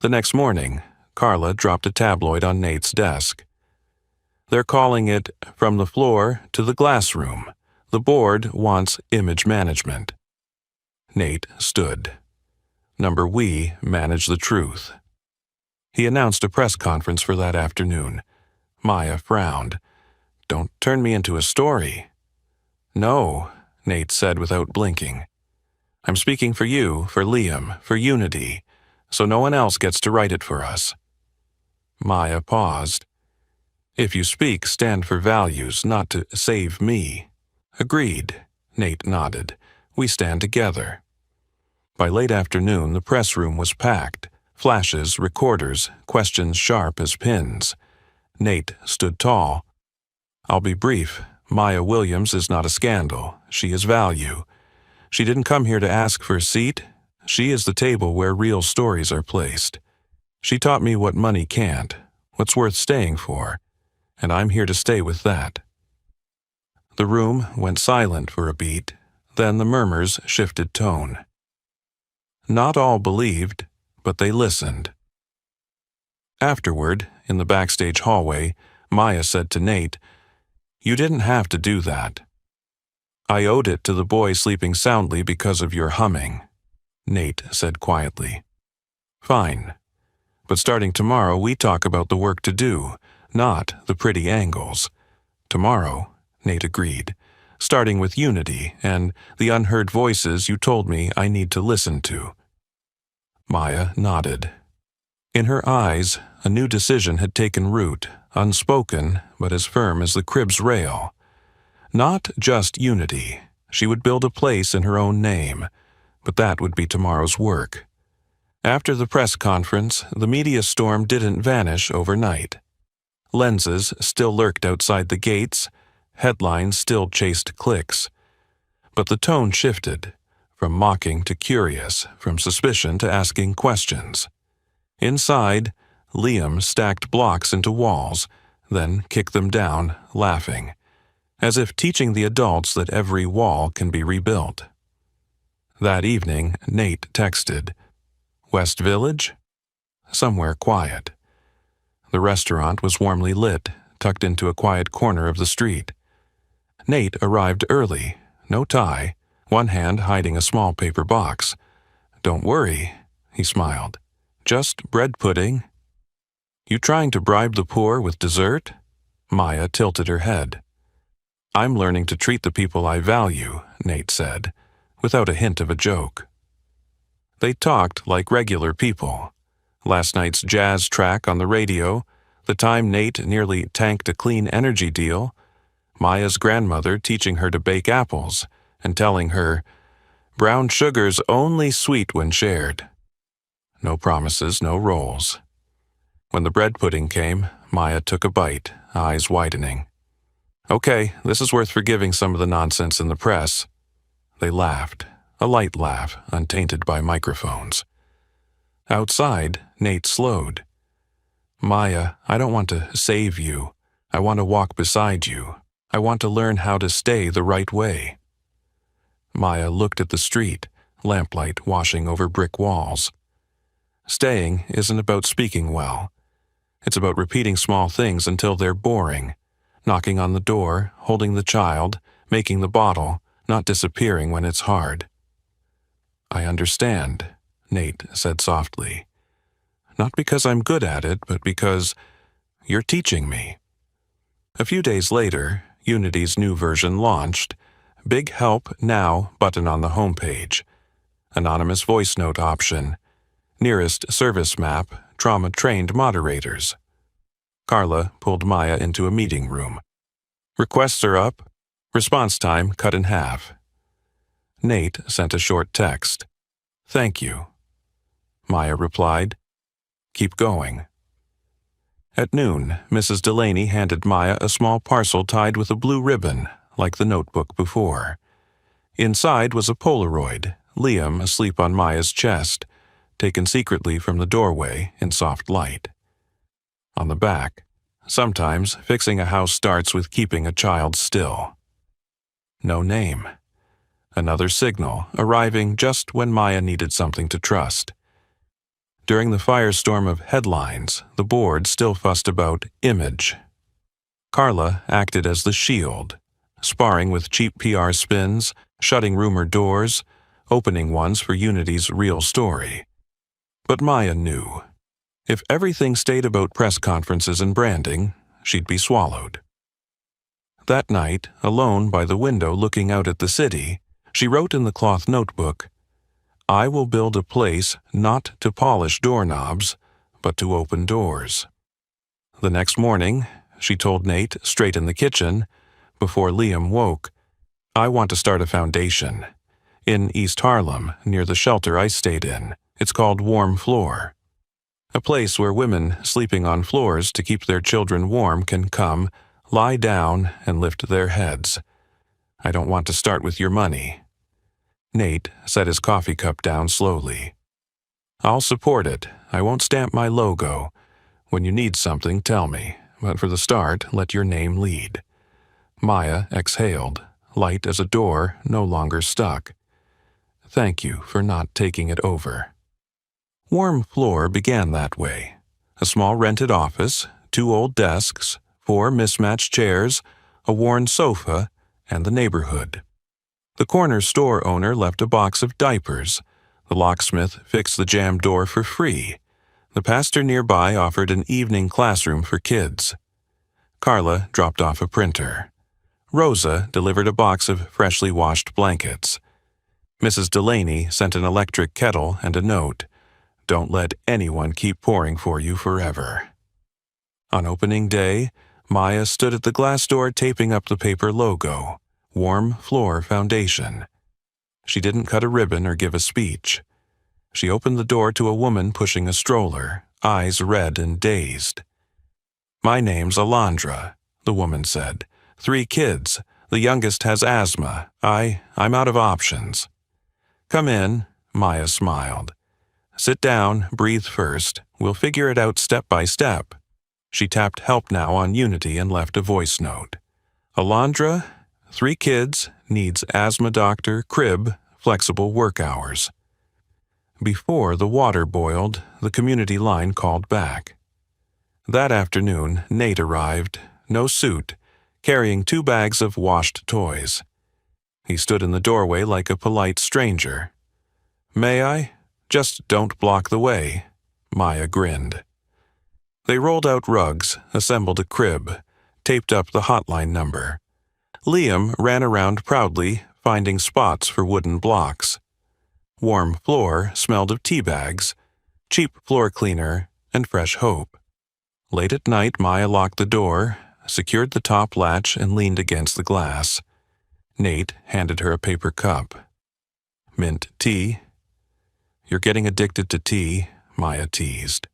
The next morning, Carla dropped a tabloid on Nate's desk. They're calling it From the Floor to the Glassroom. The board wants image management. Nate stood. We manage the truth. He announced a press conference for that afternoon. Maya frowned. Don't turn me into a story. No, Nate said without blinking. I'm speaking for you, for Liam, for unity, so no one else gets to write it for us. Maya paused. If you speak, stand for values, not to save me. Agreed, Nate nodded. We stand together. By late afternoon, the press room was packed. Flashes, recorders, questions sharp as pins. Nate stood tall. I'll be brief. Maya Williams is not a scandal. She is value. She didn't come here to ask for a seat. She is the table where real stories are placed. She taught me what money can't, what's worth staying for, and I'm here to stay with that. The room went silent for a beat, then the murmurs shifted tone. Not all believed, but they listened. Afterward, in the backstage hallway, Maya said to Nate, You didn't have to do that. I owed it to the boy sleeping soundly because of your humming, Nate said quietly. Fine. But starting tomorrow, we talk about the work to do, not the pretty angles. Tomorrow, Nate agreed, starting with unity and the unheard voices you told me I need to listen to. Maya nodded. In her eyes, a new decision had taken root, unspoken but as firm as the crib's rail. Not just unity. She would build a place in her own name, but that would be tomorrow's work. After the press conference, the media storm didn't vanish overnight. Lenses still lurked outside the gates, headlines still chased clicks. But the tone shifted, from mocking to curious, from suspicion to asking questions. Inside, Liam stacked blocks into walls, then kicked them down, laughing, as if teaching the adults that every wall can be rebuilt. That evening, Nate texted, West Village? Somewhere quiet. The restaurant was warmly lit, tucked into a quiet corner of the street. Nate arrived early, no tie, one hand hiding a small paper box. "Don't worry," he smiled. "Just bread pudding." "You trying to bribe the poor with dessert?" Maya tilted her head. "I'm learning to treat the people I value," Nate said, without a hint of a joke. They talked like regular people. Last night's jazz track on the radio, the time Nate nearly tanked a clean energy deal, Maya's grandmother teaching her to bake apples and telling her, "Brown sugar's only sweet when shared." No promises, no rolls. When the bread pudding came, Maya took a bite, eyes widening. "Okay, this is worth forgiving some of the nonsense in the press." They laughed, a light laugh, untainted by microphones. Outside, Nate slowed. "Maya, I don't want to save you. I want to walk beside you. I want to learn how to stay the right way." Maya looked at the street, lamplight washing over brick walls. Staying isn't about speaking well. It's about repeating small things until they're boring. Knocking on the door, holding the child, making the bottle, not disappearing when it's hard. "I understand," Nate said softly. "Not because I'm good at it, but because you're teaching me." A few days later, Unity's new version launched. Big Help Now button on the homepage. Anonymous voice note option. Nearest service map, trauma-trained moderators. Carla pulled Maya into a meeting room. "Requests are up. Response time cut in half." Nate sent a short text. "Thank you." Maya replied, "Keep going." At noon, Mrs. Delaney handed Maya a small parcel tied with a blue ribbon, like the notebook before. Inside was a Polaroid, Liam asleep on Maya's chest, taken secretly from the doorway in soft light. On the back, "Sometimes fixing a house starts with keeping a child still." No name. Another signal, arriving just when Maya needed something to trust. During the firestorm of headlines, the board still fussed about image. Carla acted as the shield, sparring with cheap PR spins, shutting rumor doors, opening ones for Unity's real story. But Maya knew. If everything stayed about press conferences and branding, she'd be swallowed. That night, alone by the window looking out at the city, she wrote in the cloth notebook, "I will build a place not to polish doorknobs, but to open doors." The next morning, she told Nate straight in the kitchen, before Liam woke, "I want to start a foundation. In East Harlem, near the shelter I stayed in. It's called Warm Floor. A place where women sleeping on floors to keep their children warm can come, lie down, and lift their heads. I don't want to start with your money." Nate set his coffee cup down slowly. "I'll support it. I won't stamp my logo. When you need something, tell me. But for the start, let your name lead." Maya exhaled, light as a door no longer stuck. "Thank you for not taking it over." Warm Floor began that way. A small rented office, 2 old desks, 4 mismatched chairs, a worn sofa, and the neighborhood. The corner store owner left a box of diapers. The locksmith fixed the jammed door for free. The pastor nearby offered an evening classroom for kids. Carla dropped off a printer. Rosa delivered a box of freshly washed blankets. Mrs. Delaney sent an electric kettle and a note. "Don't let anyone keep pouring for you forever." On opening day, Maya stood at the glass door taping up the paper logo, Warm Floor Foundation. She didn't cut a ribbon or give a speech. She opened the door to a woman pushing a stroller, eyes red and dazed. "My name's Alondra," the woman said. "3 kids. The youngest has asthma. I'm out of options." "Come in," Maya smiled. "Sit down, breathe first. We'll figure it out step by step." She tapped Help Now on Unity and left a voice note. "Alondra, 3 kids, needs asthma doctor, crib, flexible work hours." Before the water boiled, the community line called back. That afternoon, Nate arrived, no suit, carrying 2 bags of washed toys. He stood in the doorway like a polite stranger. "May I? Just don't block the way," Maya grinned. They rolled out rugs, assembled a crib, taped up the hotline number. Liam ran around proudly, finding spots for wooden blocks. Warm floor smelled of tea bags, cheap floor cleaner, and fresh hope. Late at night, Maya locked the door, secured the top latch, and leaned against the glass. Nate handed her a paper cup. "Mint tea?" "You're getting addicted to tea," Maya teased.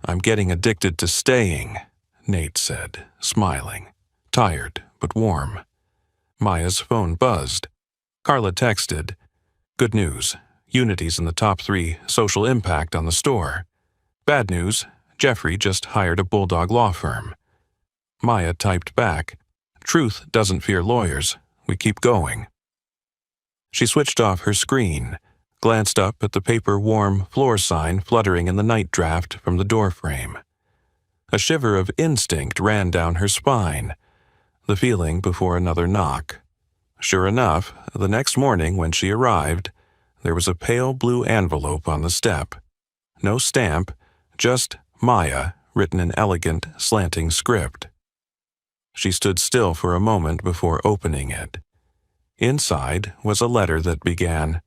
"I'm getting addicted to staying," Nate said, smiling, tired but warm. Maya's phone buzzed. Carla texted, "Good news. Unity's in the top 3 social impact on the store. Bad news. Jeffrey just hired a bulldog law firm." Maya typed back, "Truth doesn't fear lawyers. We keep going." She switched off her screen, glanced up at the paper-warm floor sign fluttering in the night draft from the doorframe. A shiver of instinct ran down her spine, the feeling before another knock. Sure enough, the next morning when she arrived, there was a pale blue envelope on the step. No stamp, just Maya written in elegant, slanting script. She stood still for a moment before opening it. Inside was a letter that began,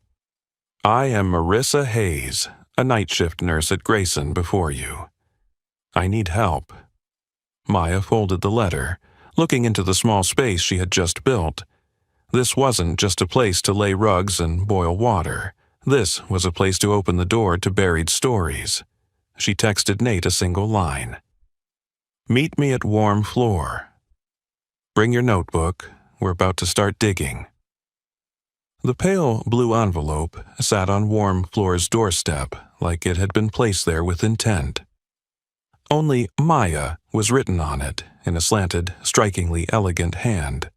"I am Marissa Hayes, a night shift nurse at Grayson before you. I need help." Maya folded the letter, looking into the small space she had just built. This wasn't just a place to lay rugs and boil water. This was a place to open the door to buried stories. She texted Nate a single line. "Meet me at warm floor. Bring your notebook. We're about to start digging." The pale blue envelope sat on warm floor's doorstep like it had been placed there with intent. Only Maya was written on it in a slanted, strikingly elegant hand.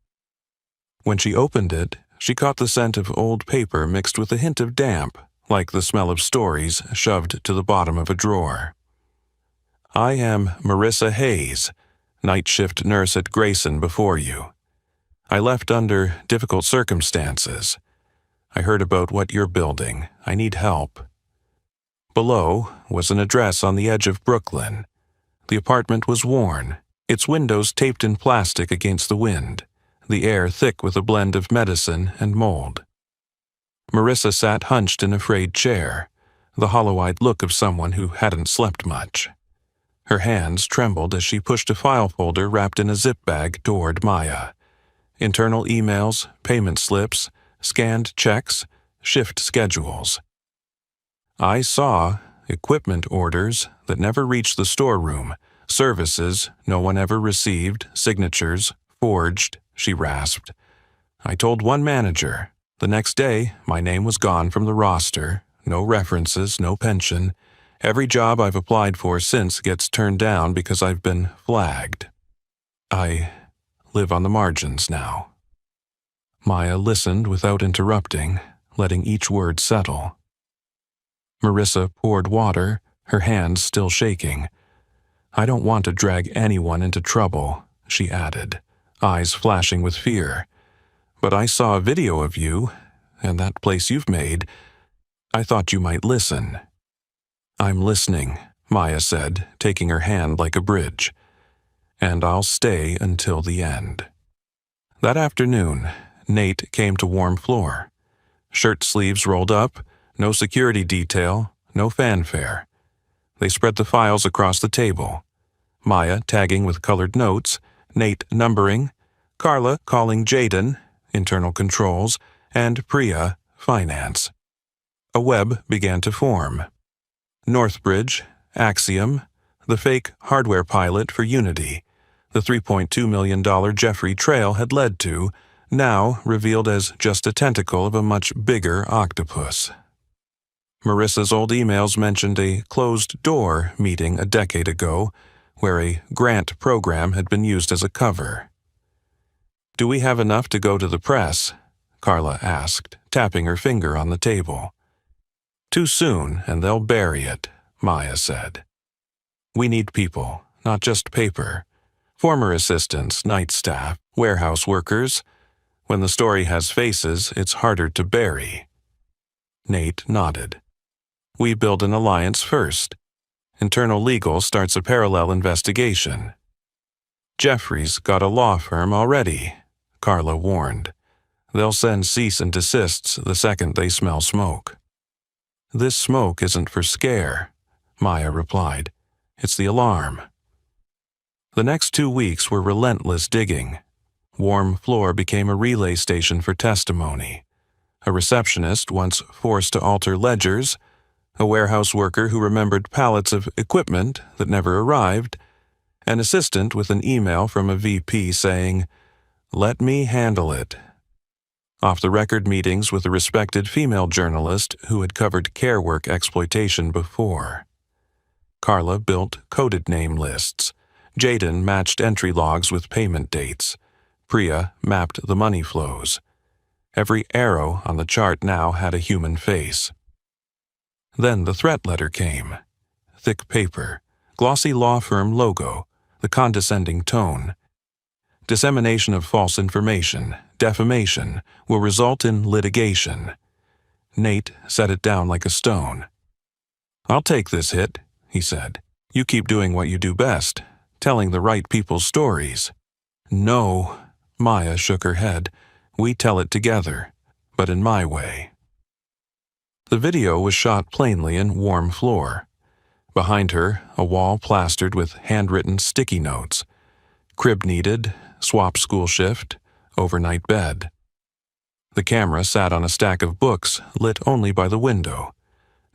When she opened it, she caught the scent of old paper mixed with a hint of damp, like the smell of stories shoved to the bottom of a drawer. "I am Marissa Hayes, night shift nurse at Grayson before you. I left under difficult circumstances. I heard about what you're building. I need help." Below was an address on the edge of Brooklyn. The apartment was worn, its windows taped in plastic against the wind, the air thick with a blend of medicine and mold. Marissa sat hunched in a frayed chair, the hollow-eyed look of someone who hadn't slept much. Her hands trembled as she pushed a file folder wrapped in a zip bag toward Maya. Internal emails, payment slips, scanned checks, shift schedules. "I saw equipment orders that never reached the storeroom, services no one ever received, signatures forged," she rasped. "I told one manager. The next day, my name was gone from the roster. No references, no pension. Every job I've applied for since gets turned down because I've been flagged. I live on the margins now." Maya listened without interrupting, letting each word settle. Marissa poured water, her hands still shaking. "I don't want to drag anyone into trouble," she added, eyes flashing with fear. "But I saw a video of you, and that place you've made. I thought you might listen." "I'm listening," Maya said, taking her hand like a bridge. "And I'll stay until the end." That afternoon, Nate came to warm floor. Shirt sleeves rolled up, no security detail, no fanfare. They spread the files across the table. Maya tagging with colored notes, Nate numbering, Carla calling Jaden, internal controls, and Priya, finance. A web began to form. Northbridge, Axiom, the fake hardware pilot for Unity, the $3.2 million Jeffrey trail had led to, now revealed as just a tentacle of a much bigger octopus. Marissa's old emails mentioned a closed-door meeting a decade ago, where a grant program had been used as a cover. "Do we have enough to go to the press?" Carla asked, tapping her finger on the table. Too soon, and they'll bury it, Maya said. We need people, not just paper. Former assistants, night staff, warehouse workers. When the story has faces, it's harder to bury. Nate nodded. We build an alliance first. Internal Legal starts a parallel investigation. Jeffrey's got a law firm already, Carla warned. They'll send cease and desists the second they smell smoke. This smoke isn't for scare, Maya replied. It's the alarm. The next 2 weeks were relentless digging. Warm Floor became a relay station for testimony. A receptionist once forced to alter ledgers, a warehouse worker who remembered pallets of equipment that never arrived, an assistant with an email from a VP saying, "Let me handle it." Off-the-record meetings with a respected female journalist who had covered care work exploitation before. Carla built coded name lists. Jaden matched entry logs with payment dates. Priya mapped the money flows. Every arrow on the chart now had a human face. Then the threat letter came. Thick paper, glossy law firm logo, the condescending tone. Dissemination of false information, defamation, will result in litigation. Nate set it down like a stone. "I'll take this hit," he said. "You keep doing what you do best, telling the right people's stories." "No," Maya shook her head. "We tell it together, but in my way." The video was shot plainly in Warm Floor. Behind her, a wall plastered with handwritten sticky notes. Crib needed, swap school shift, overnight bed. The camera sat on a stack of books lit only by the window.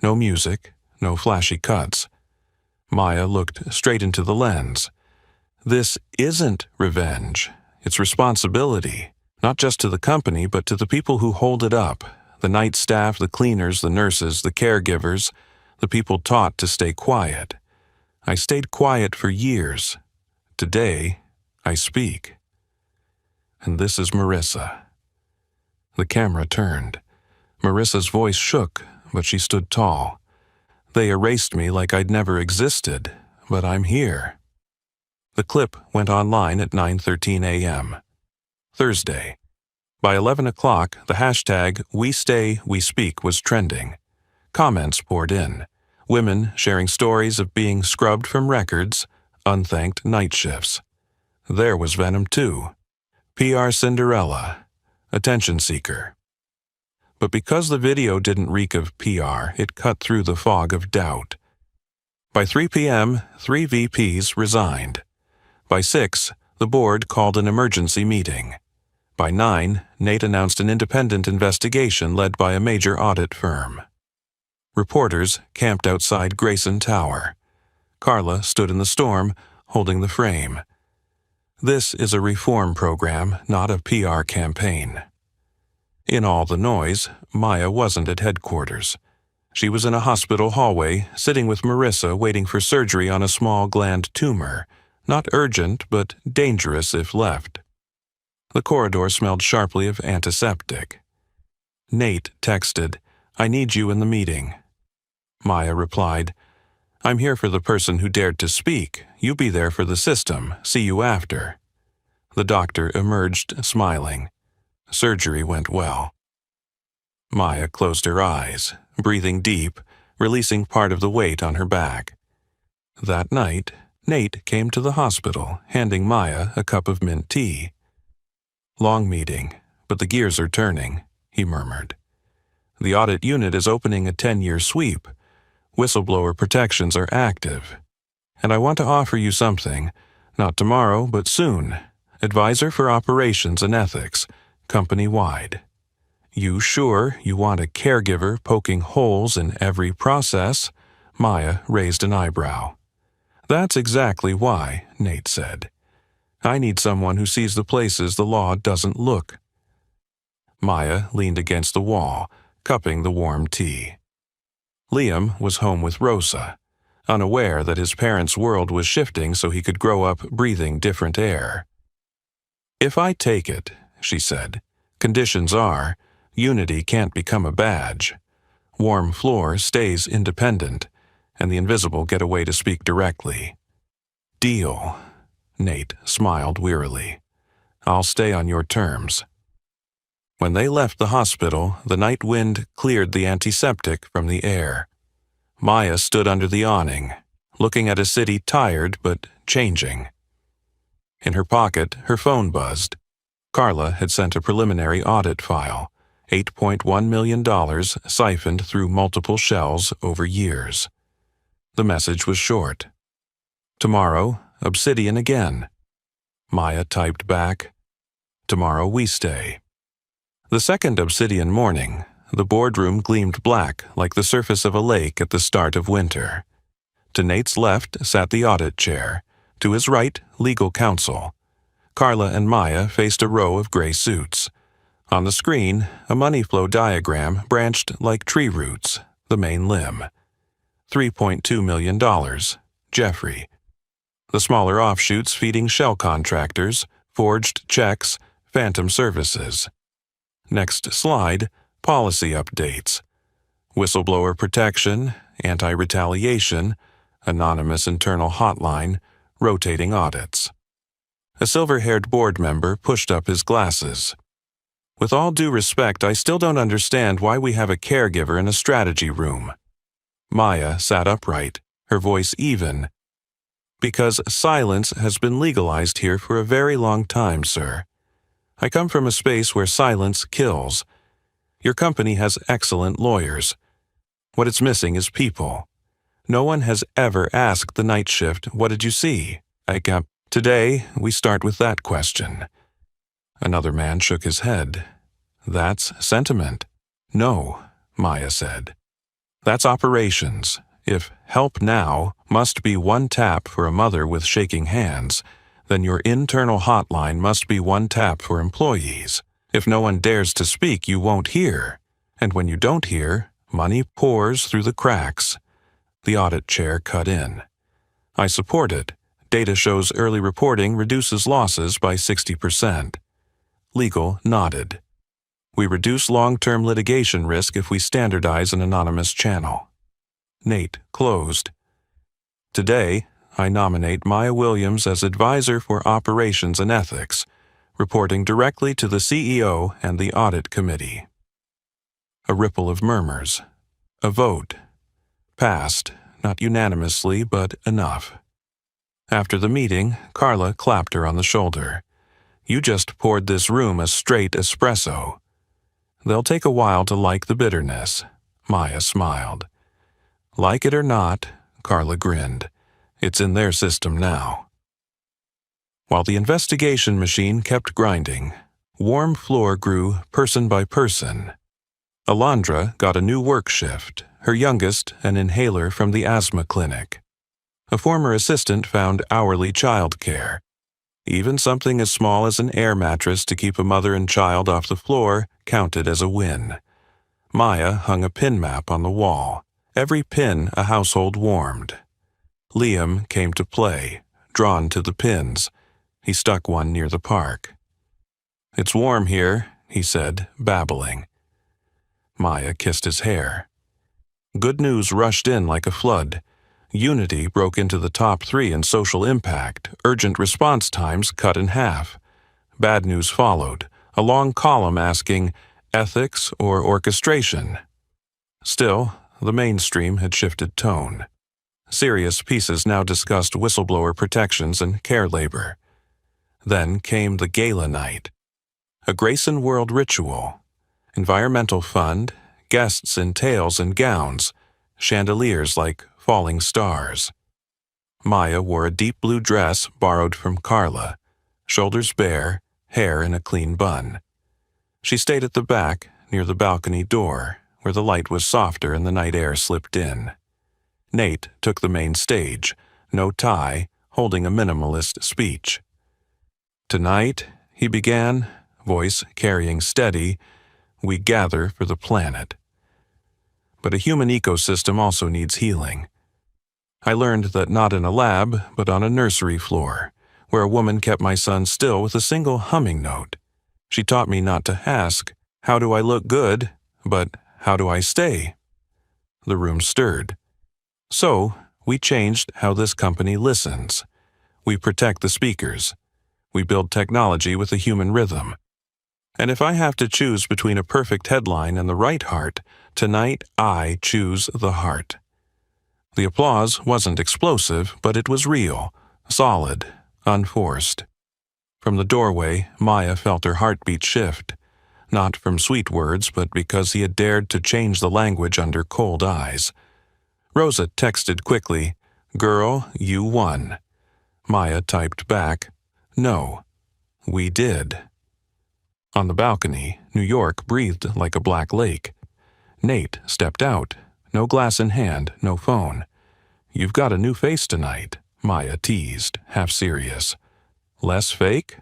No music, no flashy cuts. Maya looked straight into the lens. This isn't revenge. It's responsibility, not just to the company, but to the people who hold it up. The night staff, the cleaners, the nurses, the caregivers, the people taught to stay quiet. I stayed quiet for years. Today, I speak. And this is Marissa. The camera turned. Marissa's voice shook, but she stood tall. They erased me like I'd never existed, but I'm here. The clip went online at 9:13 a.m. Thursday. By 11 o'clock, the hashtag #WeStayWeSpeak was trending. Comments poured in. Women sharing stories of being scrubbed from records, unthanked night shifts. There was venom too. PR Cinderella, attention seeker. But because the video didn't reek of PR, it cut through the fog of doubt. By 3 p.m., 3 VPs resigned. By 6, the board called an emergency meeting. By 9, Nate announced an independent investigation led by a major audit firm. Reporters camped outside Grayson Tower. Carla stood in the storm, holding the frame. This is a reform program, not a PR campaign. In all the noise, Maya wasn't at headquarters. She was in a hospital hallway, sitting with Marissa waiting for surgery on a small gland tumor. Not urgent, but dangerous if left. The corridor smelled sharply of antiseptic. Nate texted, "I need you in the meeting." Maya replied, "I'm here for the person who dared to speak. You be there for the system. See you after." The doctor emerged, smiling. Surgery went well. Maya closed her eyes, breathing deep, releasing part of the weight on her back. That night, Nate came to the hospital, handing Maya a cup of mint tea. "Long meeting, but the gears are turning," he murmured. "The audit unit is opening a 10-year sweep. Whistleblower protections are active. And I want to offer you something, not tomorrow, but soon. Advisor for Operations and Ethics, company-wide. You sure you want a caregiver poking holes in every process?" Maya raised an eyebrow. "That's exactly why," Nate said. "I need someone who sees the places the law doesn't look." Maya leaned against the wall, cupping the warm tea. Liam was home with Rosa, unaware that his parents' world was shifting so he could grow up breathing different air. "If I take it," she said, "conditions are, unity can't become a badge. Warm floor stays independent, and the invisible get a way to speak directly. Deal. Nate smiled wearily. I'll stay on your terms. When they left the hospital, the night wind cleared the antiseptic from the air. Maya stood under the awning, looking at a city tired but changing. In her pocket, her phone buzzed. Carla had sent a preliminary audit file, $8.1 million siphoned through multiple shells over years. The message was short. Tomorrow, Obsidian again. Maya typed back, tomorrow we stay. The second Obsidian morning, the boardroom gleamed black like the surface of a lake at the start of winter. To Nate's left sat the audit chair. To his right, legal counsel. Carla and Maya faced a row of gray suits. On the screen, a money flow diagram branched like tree roots, the main limb. $3.2 million. Jeffrey. The smaller offshoots feeding shell contractors, forged checks, phantom services. Next slide, policy updates. Whistleblower protection, anti-retaliation, anonymous internal hotline, rotating audits. A silver-haired board member pushed up his glasses. With all due respect, I still don't understand why we have a caregiver in a strategy room. Maya sat upright, her voice even. Because silence has been legalized here for a very long time, sir. I come from a space where silence kills. Your company has excellent lawyers. What it's missing is people. No one has ever asked the night shift, what did you see? Today, we start with that question. Another man shook his head. That's sentiment. No, Maya said. That's operations. If help now must be one tap for a mother with shaking hands, then your internal hotline must be one tap for employees. If no one dares to speak, you won't hear. And when you don't hear, money pours through the cracks. The audit chair cut in. I support it. Data shows early reporting reduces losses by 60%. Legal nodded. We reduce long-term litigation risk if we standardize an anonymous channel. Nate closed. Today, I nominate Maya Williams as advisor for operations and ethics, reporting directly to the CEO and the audit committee. A ripple of murmurs. A vote. Passed, not unanimously, but enough. After the meeting, Carla clapped her on the shoulder. You just poured this room a straight espresso. They'll take a while to like the bitterness. Maya smiled. Like it or not, Carla grinned. It's in their system now. While the investigation machine kept grinding, warm floor grew person by person. Alondra got a new work shift, her youngest an inhaler from the asthma clinic. A former assistant found hourly childcare. Even something as small as an air mattress to keep a mother and child off the floor counted as a win. Maya hung a pin map on the wall. Every pin a household warmed. Liam came to play, drawn to the pins. He stuck one near the park. It's warm here, he said, babbling. Maya kissed his hair. Good news rushed in like a flood. Unity broke into the top 3 in social impact, urgent response times cut in half. Bad news followed, a long column asking, ethics or orchestration? Still, the mainstream had shifted tone. Serious pieces now discussed whistleblower protections and care labor. Then came the gala night. A Grayson World ritual. Environmental fund, guests in tails and gowns, chandeliers like falling stars. Maya wore a deep blue dress borrowed from Carla, shoulders bare, hair in a clean bun. She stayed at the back, near the balcony door, where the light was softer and the night air slipped in. Nate took the main stage, no tie, holding a minimalist speech. Tonight, he began, voice carrying steady, we gather for the planet. But a human ecosystem also needs healing. I learned that not in a lab, but on a nursery floor, where a woman kept my son still with a single humming note. She taught me not to ask, how do I look good, but how do I stay? The room stirred. So, we changed how this company listens. We protect the speakers. We build technology with a human rhythm. And if I have to choose between a perfect headline and the right heart, tonight I choose the heart. The applause wasn't explosive, but it was real, solid, unforced. From the doorway, Maya felt her heartbeat shift, not from sweet words, but because he had dared to change the language under cold eyes. Rosa texted quickly, "Girl, you won." Maya typed back, "No, we did." On the balcony, New York breathed like a black lake. Nate stepped out, no glass in hand, no phone. "You've got a new face tonight," Maya teased, half serious. "Less fake?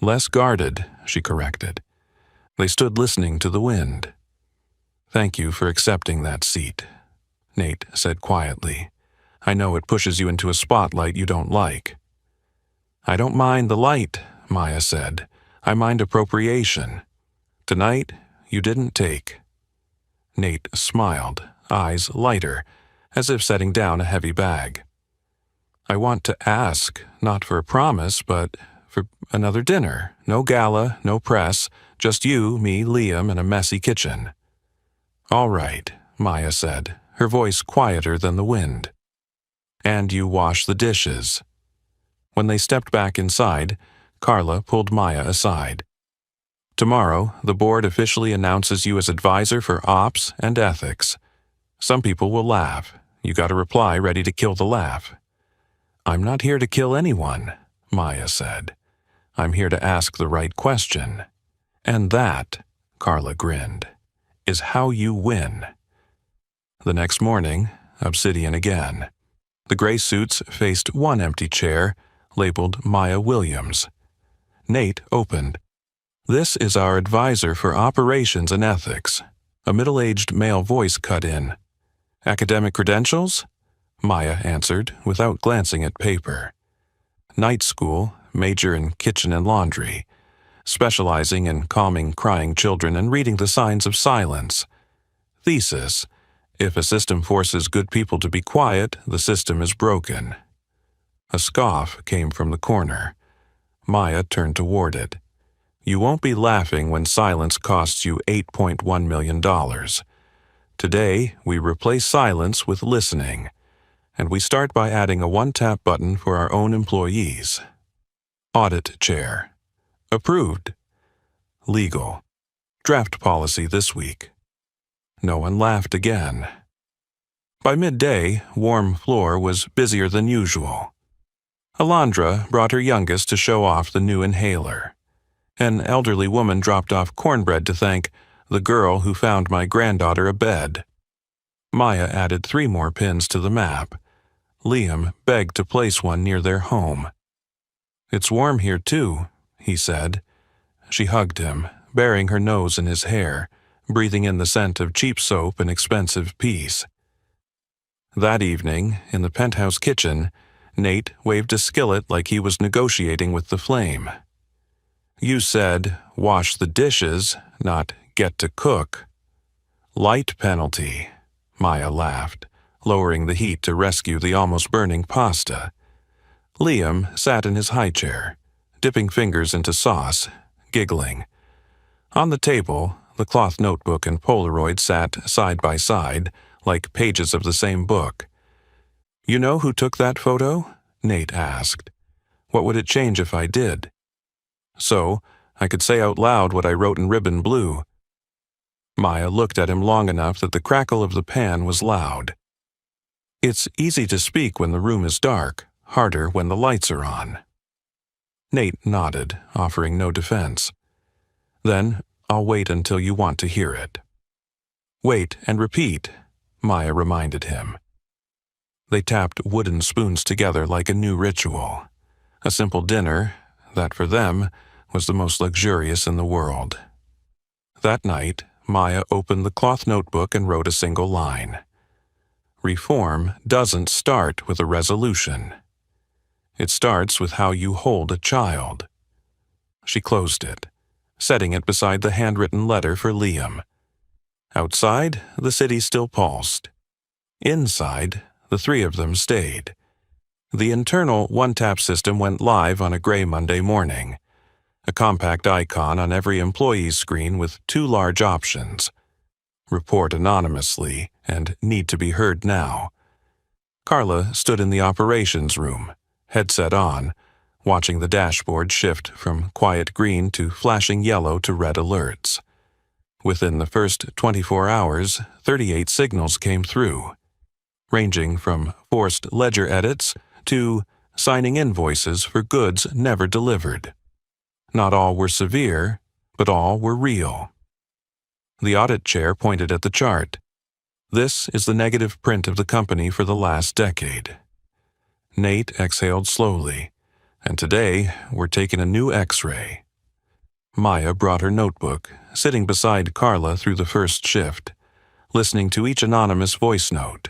Less guarded," she corrected. They stood listening to the wind. "Thank you for accepting that seat," Nate said quietly. "I know it pushes you into a spotlight you don't like." "I don't mind the light," Maya said. "I mind appropriation. Tonight, you didn't take." Nate smiled, eyes lighter, as if setting down a heavy bag. "I want to ask, not for a promise, but for another dinner. No gala, no press, just you, me, Liam, and a messy kitchen." "All right," Maya said, her voice quieter than the wind. "And you wash the dishes." When they stepped back inside, Carla pulled Maya aside. "Tomorrow, the board officially announces you as advisor for ops and ethics. Some people will laugh. You got a reply ready to kill the laugh." "I'm not here to kill anyone," Maya said. "I'm here to ask the right question. And that," Carla grinned, "is how you win." The next morning, Obsidian again. The gray suits faced one empty chair, labeled Maya Williams. Nate opened. "This is our advisor for operations and ethics." A middle-aged male voice cut in. "Academic credentials?" Maya answered, without glancing at paper. "Night school, major in kitchen and laundry, specializing in calming crying children and reading the signs of silence. Thesis: if a system forces good people to be quiet, the system is broken." A scoff came from the corner. Maya turned toward it. "You won't be laughing when silence costs you $8.1 million. Today, we replace silence with listening, and we start by adding a one-tap button for our own employees." Audit chair. "Approved." Legal. "Draft policy this week." No one laughed again. By midday, Warm Floor was busier than usual. Alondra brought her youngest to show off the new inhaler. An elderly woman dropped off cornbread to thank the girl who found my granddaughter a bed. Maya added 3 more pins to the map. Liam begged to place one near their home. "It's warm here too," he said. She hugged him, burying her nose in his hair, breathing in the scent of cheap soap and expensive peace. That evening, in the penthouse kitchen, Nate waved a skillet like he was negotiating with the flame. "You said, wash the dishes, not get to cook." "Light penalty," Maya laughed, lowering the heat to rescue the almost burning pasta. Liam sat in his high chair, dipping fingers into sauce, giggling. On the table, the cloth notebook and Polaroid sat side by side, like pages of the same book. "You know who took that photo?" Nate asked. "What would it change if I did?" "So, I could say out loud what I wrote in ribbon blue." Maya looked at him long enough that the crackle of the pan was loud. "It's easy to speak when the room is dark, harder when the lights are on." Nate nodded, offering no defense. "Then, I'll wait until you want to hear it." "Wait and repeat," Maya reminded him. They tapped wooden spoons together like a new ritual. A simple dinner, that for them was the most luxurious in the world. That night, Maya opened the cloth notebook and wrote a single line. "Reform doesn't start with a resolution. It starts with how you hold a child." She closed it, setting it beside the handwritten letter for Liam. Outside, the city still pulsed. Inside, the three of them stayed. The internal one-tap system went live on a gray Monday morning. A compact icon on every employee's screen with two large options: report anonymously and need to be heard now. Carla stood in the operations room, headset on, watching the dashboard shift from quiet green to flashing yellow to red alerts. Within the first 24 hours, 38 signals came through, ranging from forced ledger edits to signing invoices for goods never delivered. Not all were severe, but all were real. The audit chair pointed at the chart. This is the negative print of the company for the last decade. Nate exhaled slowly, and today we're taking a new X-ray. Maya brought her notebook, sitting beside Carla through the first shift, listening to each anonymous voice note.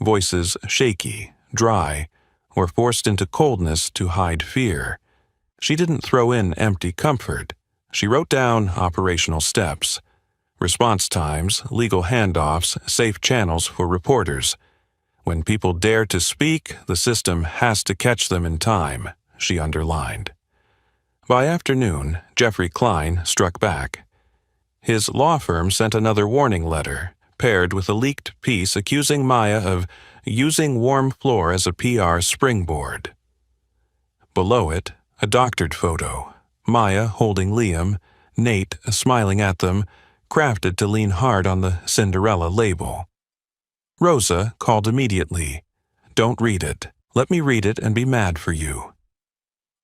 Voices shaky, dry, or forced into coldness to hide fear. She didn't throw in empty comfort. She wrote down operational steps, response times, legal handoffs, safe channels for reporters. When people dare to speak, the system has to catch them in time, she underlined. By afternoon, Jeffrey Klein struck back. His law firm sent another warning letter, paired with a leaked piece accusing Maya of using warm floor as a PR springboard. Below it, a doctored photo, Maya holding Liam, Nate smiling at them, crafted to lean hard on the Cinderella label. Rosa called immediately. "Don't read it. Let me read it and be mad for you."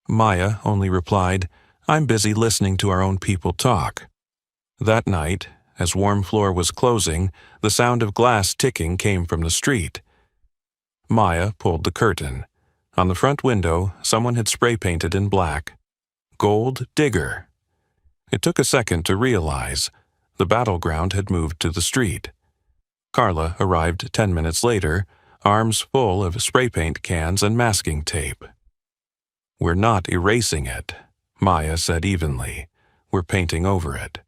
Maya only replied, "I'm busy listening to our own people talk." That night, as warm floor was closing, the sound of glass ticking came from the street. Maya pulled the curtain. On the front window, someone had spray-painted in black, "Gold Digger." It took a second to realize the battleground had moved to the street. Carla arrived 10 minutes later, arms full of spray paint cans and masking tape. "We're not erasing it," Maya said evenly. "We're painting over it."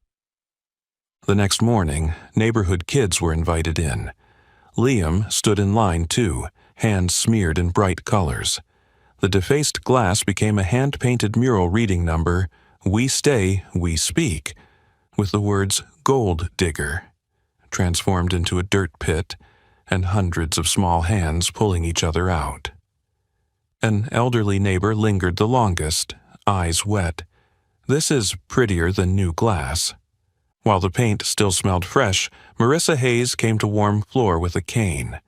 The next morning, neighborhood kids were invited in. Liam stood in line too, hands smeared in bright colors. The defaced glass became a hand-painted mural reading number, "We Stay, We Speak," with the words "Gold Digger," transformed into a dirt pit, and hundreds of small hands pulling each other out. An elderly neighbor lingered the longest, eyes wet. "This is prettier than new glass." While the paint still smelled fresh, Marissa Hayes came to warm floor with a cane.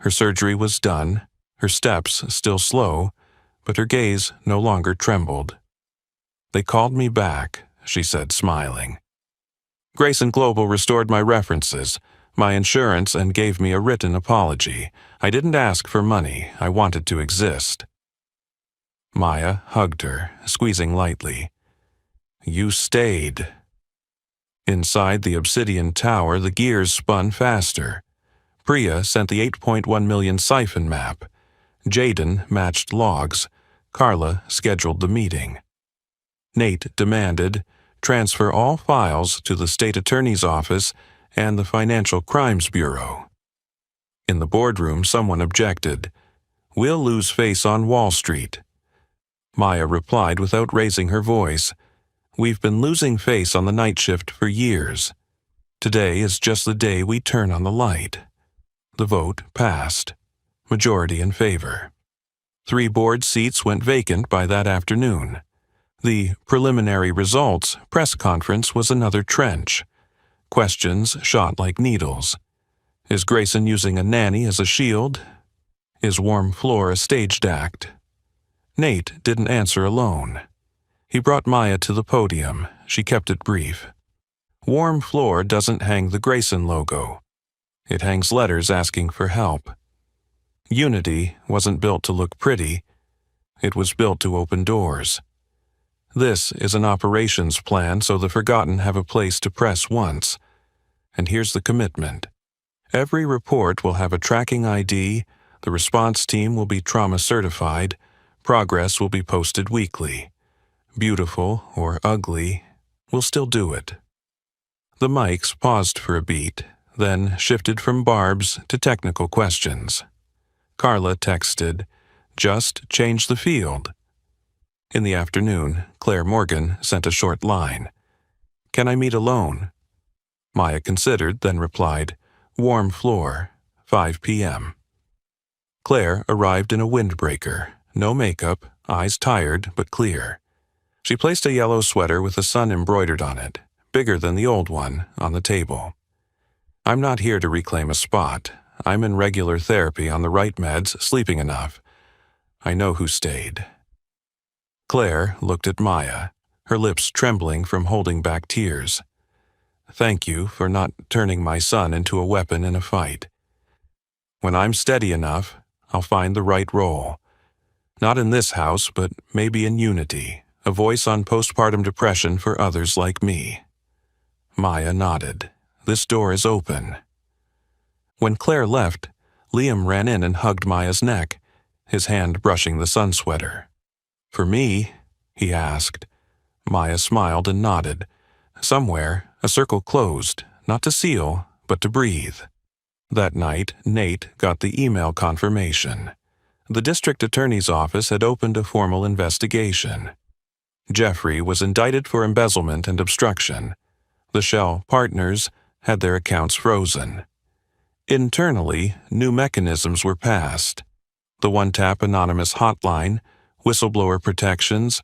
Her surgery was done, her steps still slow, but her gaze no longer trembled. "They called me back," she said, smiling. "Grayson Global restored my references, my insurance, and gave me a written apology. I didn't ask for money. I wanted to exist." Maya hugged her, squeezing lightly. "You stayed." Inside the obsidian tower, the gears spun faster. Priya sent the 8.1 million siphon map. Jaden matched logs. Carla scheduled the meeting. Nate demanded, "Transfer all files to the state attorney's office and the Financial Crimes Bureau." In the boardroom, someone objected, "We'll lose face on Wall Street." Maya replied without raising her voice, "We've been losing face on the night shift for years. Today is just the day we turn on the light." The vote passed, majority in favor. 3 board seats went vacant by that afternoon. The preliminary results press conference was another trench. Questions shot like needles. Is Grayson using a nanny as a shield? Is warm floor a staged act? Nate didn't answer alone. He brought Maya to the podium. She kept it brief. Warm floor doesn't hang the Grayson logo. It hangs letters asking for help. Unity wasn't built to look pretty. It was built to open doors. This is an operations plan so the forgotten have a place to press once. And here's the commitment. Every report will have a tracking ID, the response team will be trauma certified, progress will be posted weekly. Beautiful or ugly, we'll still do it. The mics paused for a beat, then shifted from barbs to technical questions. Carla texted, "Just change the field." In the afternoon, Claire Morgan sent a short line. "Can I meet alone?" Maya considered, then replied, "Warm floor, 5 p.m." Claire arrived in a windbreaker, no makeup, eyes tired but clear. She placed a yellow sweater with the sun embroidered on it, bigger than the old one, on the table. "I'm not here to reclaim a spot. I'm in regular therapy on the right meds, sleeping enough. I know who stayed." Claire looked at Maya, her lips trembling from holding back tears. "Thank you for not turning my son into a weapon in a fight. When I'm steady enough, I'll find the right role. Not in this house, but maybe in Unity, a voice on postpartum depression for others like me." Maya nodded. "This door is open." When Claire left, Liam ran in and hugged Maya's neck, his hand brushing the sun sweater. "For me?" he asked. Maya smiled and nodded. Somewhere, a circle closed, not to seal, but to breathe. That night, Nate got the email confirmation. The district attorney's office had opened a formal investigation. Jeffrey was indicted for embezzlement and obstruction. The Shell partners had their accounts frozen. Internally, new mechanisms were passed. The one-tap anonymous hotline, whistleblower protections,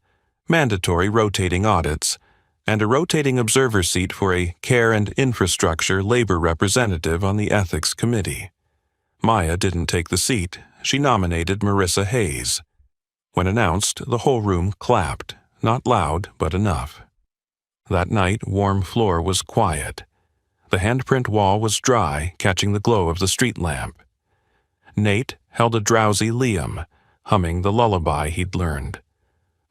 mandatory rotating audits, and a rotating observer seat for a care and infrastructure labor representative on the ethics committee. Maya didn't take the seat. She nominated Marissa Hayes. When announced, the whole room clapped, not loud, but enough. That night, warm floor was quiet. The handprint wall was dry, catching the glow of the street lamp. Nate held a drowsy Liam, humming the lullaby he'd learned.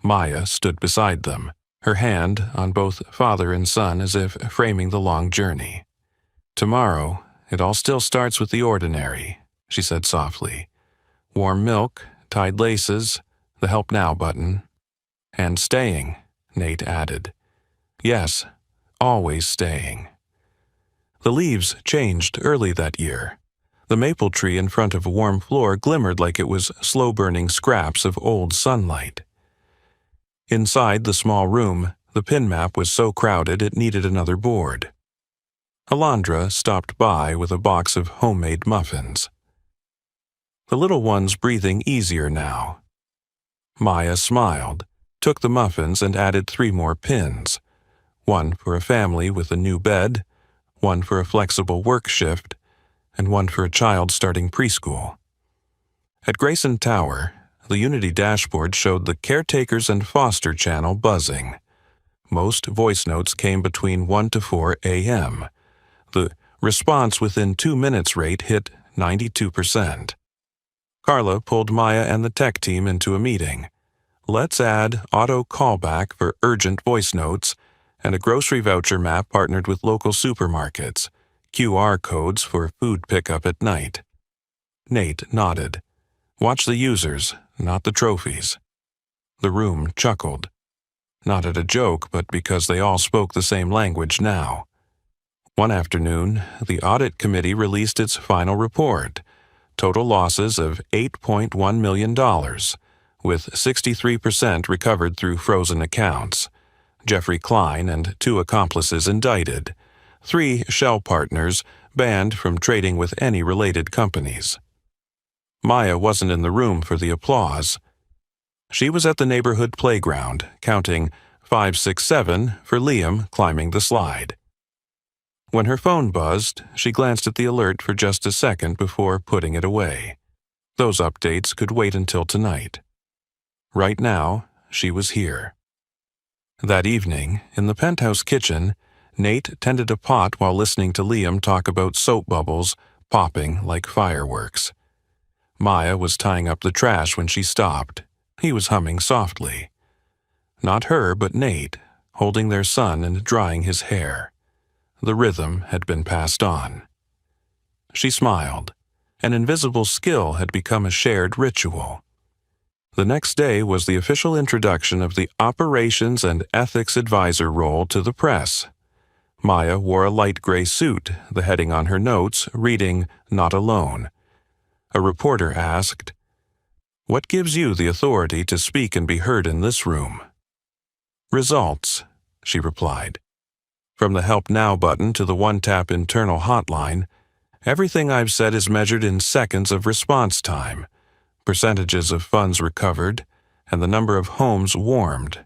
Maya stood beside them, her hand on both father and son as if framing the long journey. "Tomorrow, it all still starts with the ordinary," she said softly. "Warm milk, tied laces, the help now button. And staying," Nate added. "Yes, always staying." The leaves changed early that year. The maple tree in front of a warm floor glimmered like it was slow-burning scraps of old sunlight. Inside the small room, the pin map was so crowded it needed another board. Alondra stopped by with a box of homemade muffins. The little one's breathing easier now. Maya smiled, took the muffins and added 3 more pins. One for a family with a new bed, one for a flexible work shift, and one for a child starting preschool. At Grayson Tower, the Unity dashboard showed the caretakers and foster channel buzzing. Most voice notes came between 1 to 4 a.m. The response within 2 minutes rate hit 92%. Carla pulled Maya and the tech team into a meeting. "Let's add auto callback for urgent voice notes and a grocery voucher map partnered with local supermarkets, QR codes for food pickup at night." Nate nodded. "Watch the users, not the trophies." The room chuckled. Not at a joke, but because they all spoke the same language now. One afternoon, the audit committee released its final report. Total losses of $8.1 million, with 63% recovered through frozen accounts. Jeffrey Klein and 2 accomplices indicted. 3 Shell partners banned from trading with any related companies. Maya wasn't in the room for the applause. She was at the neighborhood playground, counting 5, 6, 7 for Liam climbing the slide. When her phone buzzed, she glanced at the alert for just a second before putting it away. Those updates could wait until tonight. Right now, she was here. That evening, in the penthouse kitchen, Nate tended a pot while listening to Liam talk about soap bubbles popping like fireworks. Maya was tying up the trash when she stopped. He was humming softly. Not her, but Nate, holding their son and drying his hair. The rhythm had been passed on. She smiled. An invisible skill had become a shared ritual. The next day was the official introduction of the Operations and Ethics Advisor role to the press. Maya wore a light gray suit, the heading on her notes reading, "Not alone." A reporter asked, "What gives you the authority to speak and be heard in this room?" "Results," she replied. "From the Help Now button to the one-tap internal hotline, everything I've said is measured in seconds of response time, percentages of funds recovered, and the number of homes warmed.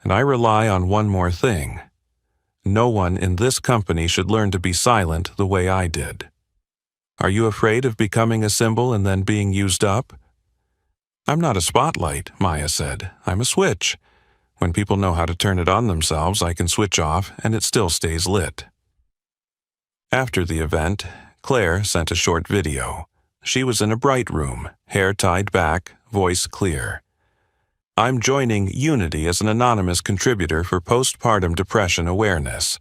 And I rely on one more thing. No one in this company should learn to be silent the way I did." "Are you afraid of becoming a symbol and then being used up?" "I'm not a spotlight," Maya said. "I'm a switch. When people know how to turn it on themselves, I can switch off and it still stays lit." After the event, Claire sent a short video. She was in a bright room, hair tied back, voice clear. "I'm joining Unity as an anonymous contributor for postpartum depression awareness.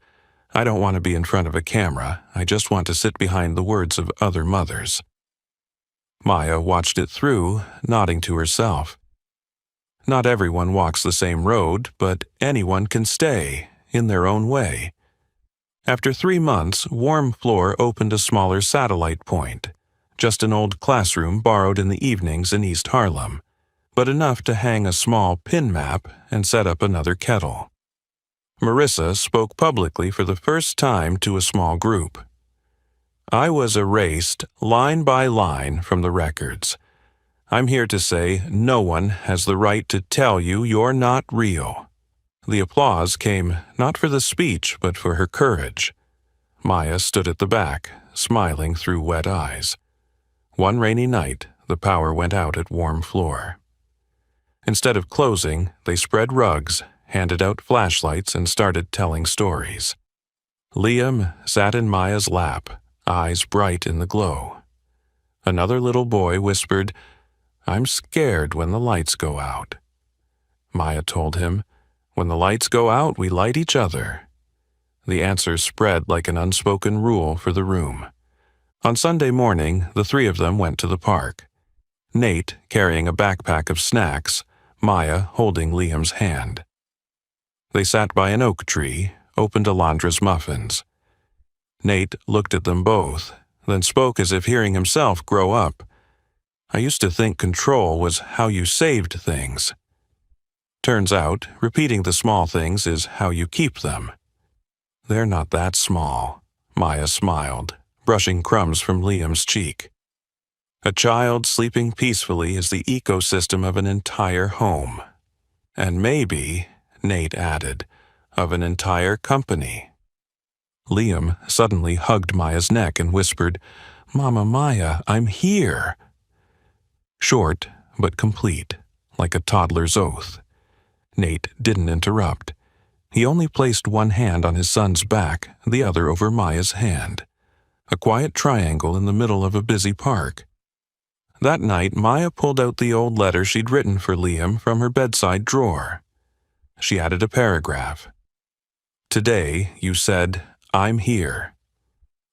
I don't want to be in front of a camera. I just want to sit behind the words of other mothers." Maya watched it through, nodding to herself. Not everyone walks the same road, but anyone can stay, in their own way. After 3 months, Warm Floor opened a smaller satellite point, just an old classroom borrowed in the evenings in East Harlem, but enough to hang a small pin map and set up another kettle. Marissa spoke publicly for the first time to a small group. "I was erased line by line from the records. I'm here to say no one has the right to tell you you're not real." The applause came not for the speech, but for her courage. Maya stood at the back, smiling through wet eyes. One rainy night, the power went out at Warm Floor. Instead of closing, they spread rugs, handed out flashlights, and started telling stories. Liam sat in Maya's lap, eyes bright in the glow. Another little boy whispered, "I'm scared when the lights go out." Maya told him, "When the lights go out, we light each other." The answer spread like an unspoken rule for the room. On Sunday morning, the 3 of them went to the park. Nate carrying a backpack of snacks, Maya holding Liam's hand. They sat by an oak tree, opened Alondra's muffins. Nate looked at them both, then spoke as if hearing himself grow up. "I used to think control was how you saved things. Turns out, repeating the small things is how you keep them." "They're not that small," Maya smiled, brushing crumbs from Liam's cheek. "A child sleeping peacefully is the ecosystem of an entire home. And maybe," Nate added, "of an entire company." Liam suddenly hugged Maya's neck and whispered, "Mama Maya, I'm here." Short, but complete, like a toddler's oath. Nate didn't interrupt. He only placed one hand on his son's back, the other over Maya's hand. A quiet triangle in the middle of a busy park. That night, Maya pulled out the old letter she'd written for Liam from her bedside drawer. She added a paragraph. "Today, you said, 'I'm here.'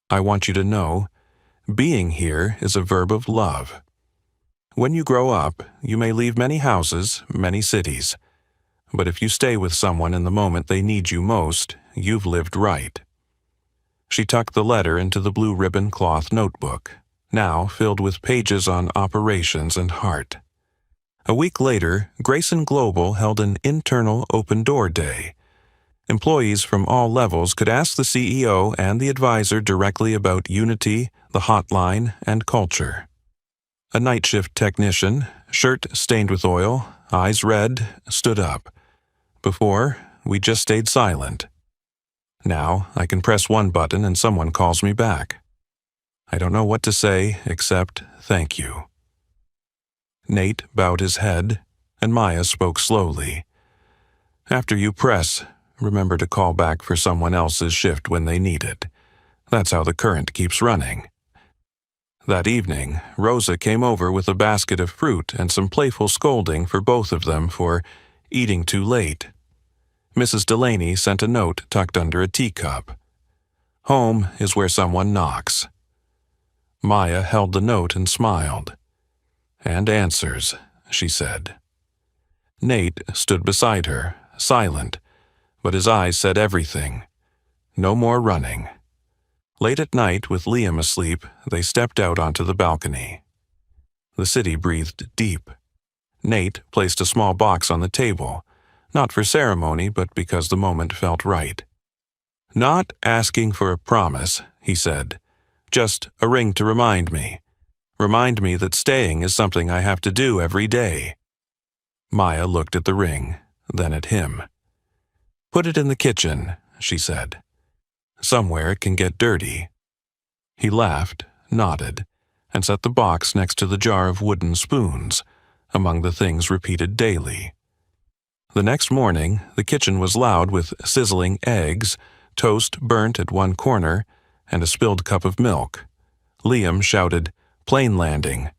I want you to know, being here is a verb of love. When you grow up, you may leave many houses, many cities. But if you stay with someone in the moment they need you most, you've lived right." She tucked the letter into the blue ribbon cloth notebook, now filled with pages on operations and heart. A week later, Grayson Global held an internal open door day. Employees from all levels could ask the CEO and the advisor directly about Unity, the hotline, and culture. A night shift technician, shirt stained with oil, eyes red, stood up. "Before, we just stayed silent. Now, I can press one button and someone calls me back. I don't know what to say except thank you." Nate bowed his head, and Maya spoke slowly. "After you press, remember to call back for someone else's shift when they need it. That's how the current keeps running." That evening, Rosa came over with a basket of fruit and some playful scolding for both of them for eating too late. Mrs. Delaney sent a note tucked under a teacup. "Home is where someone knocks." Maya held the note and smiled. "And answers," she said. Nate stood beside her, silent, but his eyes said everything. No more running. Late at night, with Liam asleep, they stepped out onto the balcony. The city breathed deep. Nate placed a small box on the table, not for ceremony, but because the moment felt right. "Not asking for a promise," he said. "Just a ring to remind me. Remind me that staying is something I have to do every day." Maya looked at the ring, then at him. "Put it in the kitchen," she said. "Somewhere it can get dirty." He laughed, nodded, and set the box next to the jar of wooden spoons, among the things repeated daily. The next morning, the kitchen was loud with sizzling eggs, toast burnt at one corner, and a spilled cup of milk. Liam shouted, "Plane landing."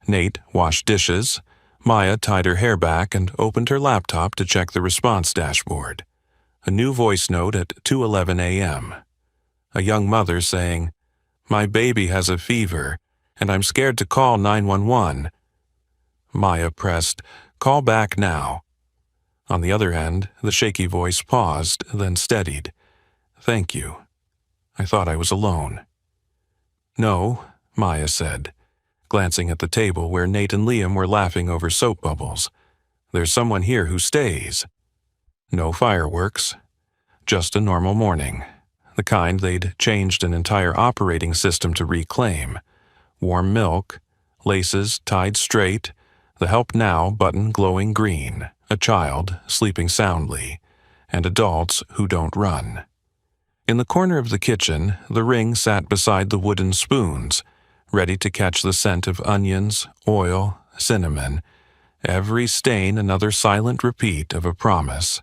Nate washed dishes. Maya tied her hair back and opened her laptop to check the response dashboard. A new voice note at 2:11 a.m. A young mother saying, "My baby has a fever, and I'm scared to call 911. Maya pressed, "Call back now." On the other end, the shaky voice paused, then steadied. "Thank you. I thought I was alone." "No," Maya said, glancing at the table where Nate and Liam were laughing over soap bubbles. "There's someone here who stays." No fireworks. Just a normal morning. The kind they'd changed an entire operating system to reclaim. Warm milk, laces tied straight, the Help Now button glowing green, a child sleeping soundly, and adults who don't run. In the corner of the kitchen, the ring sat beside the wooden spoons, ready to catch the scent of onions, oil, cinnamon, every stain another silent repeat of a promise.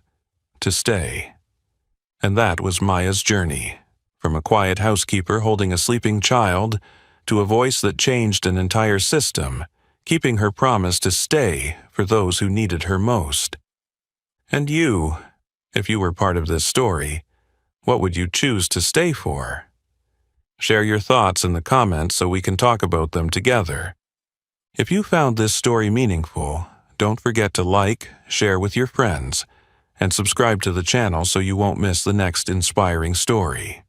To stay. And that was Maya's journey, from a quiet housekeeper holding a sleeping child to a voice that changed an entire system, keeping her promise to stay for those who needed her most. And you, if you were part of this story, what would you choose to stay for? Share your thoughts in the comments so we can talk about them together. If you found this story meaningful, don't forget to like, share with your friends, and subscribe to the channel so you won't miss the next inspiring story.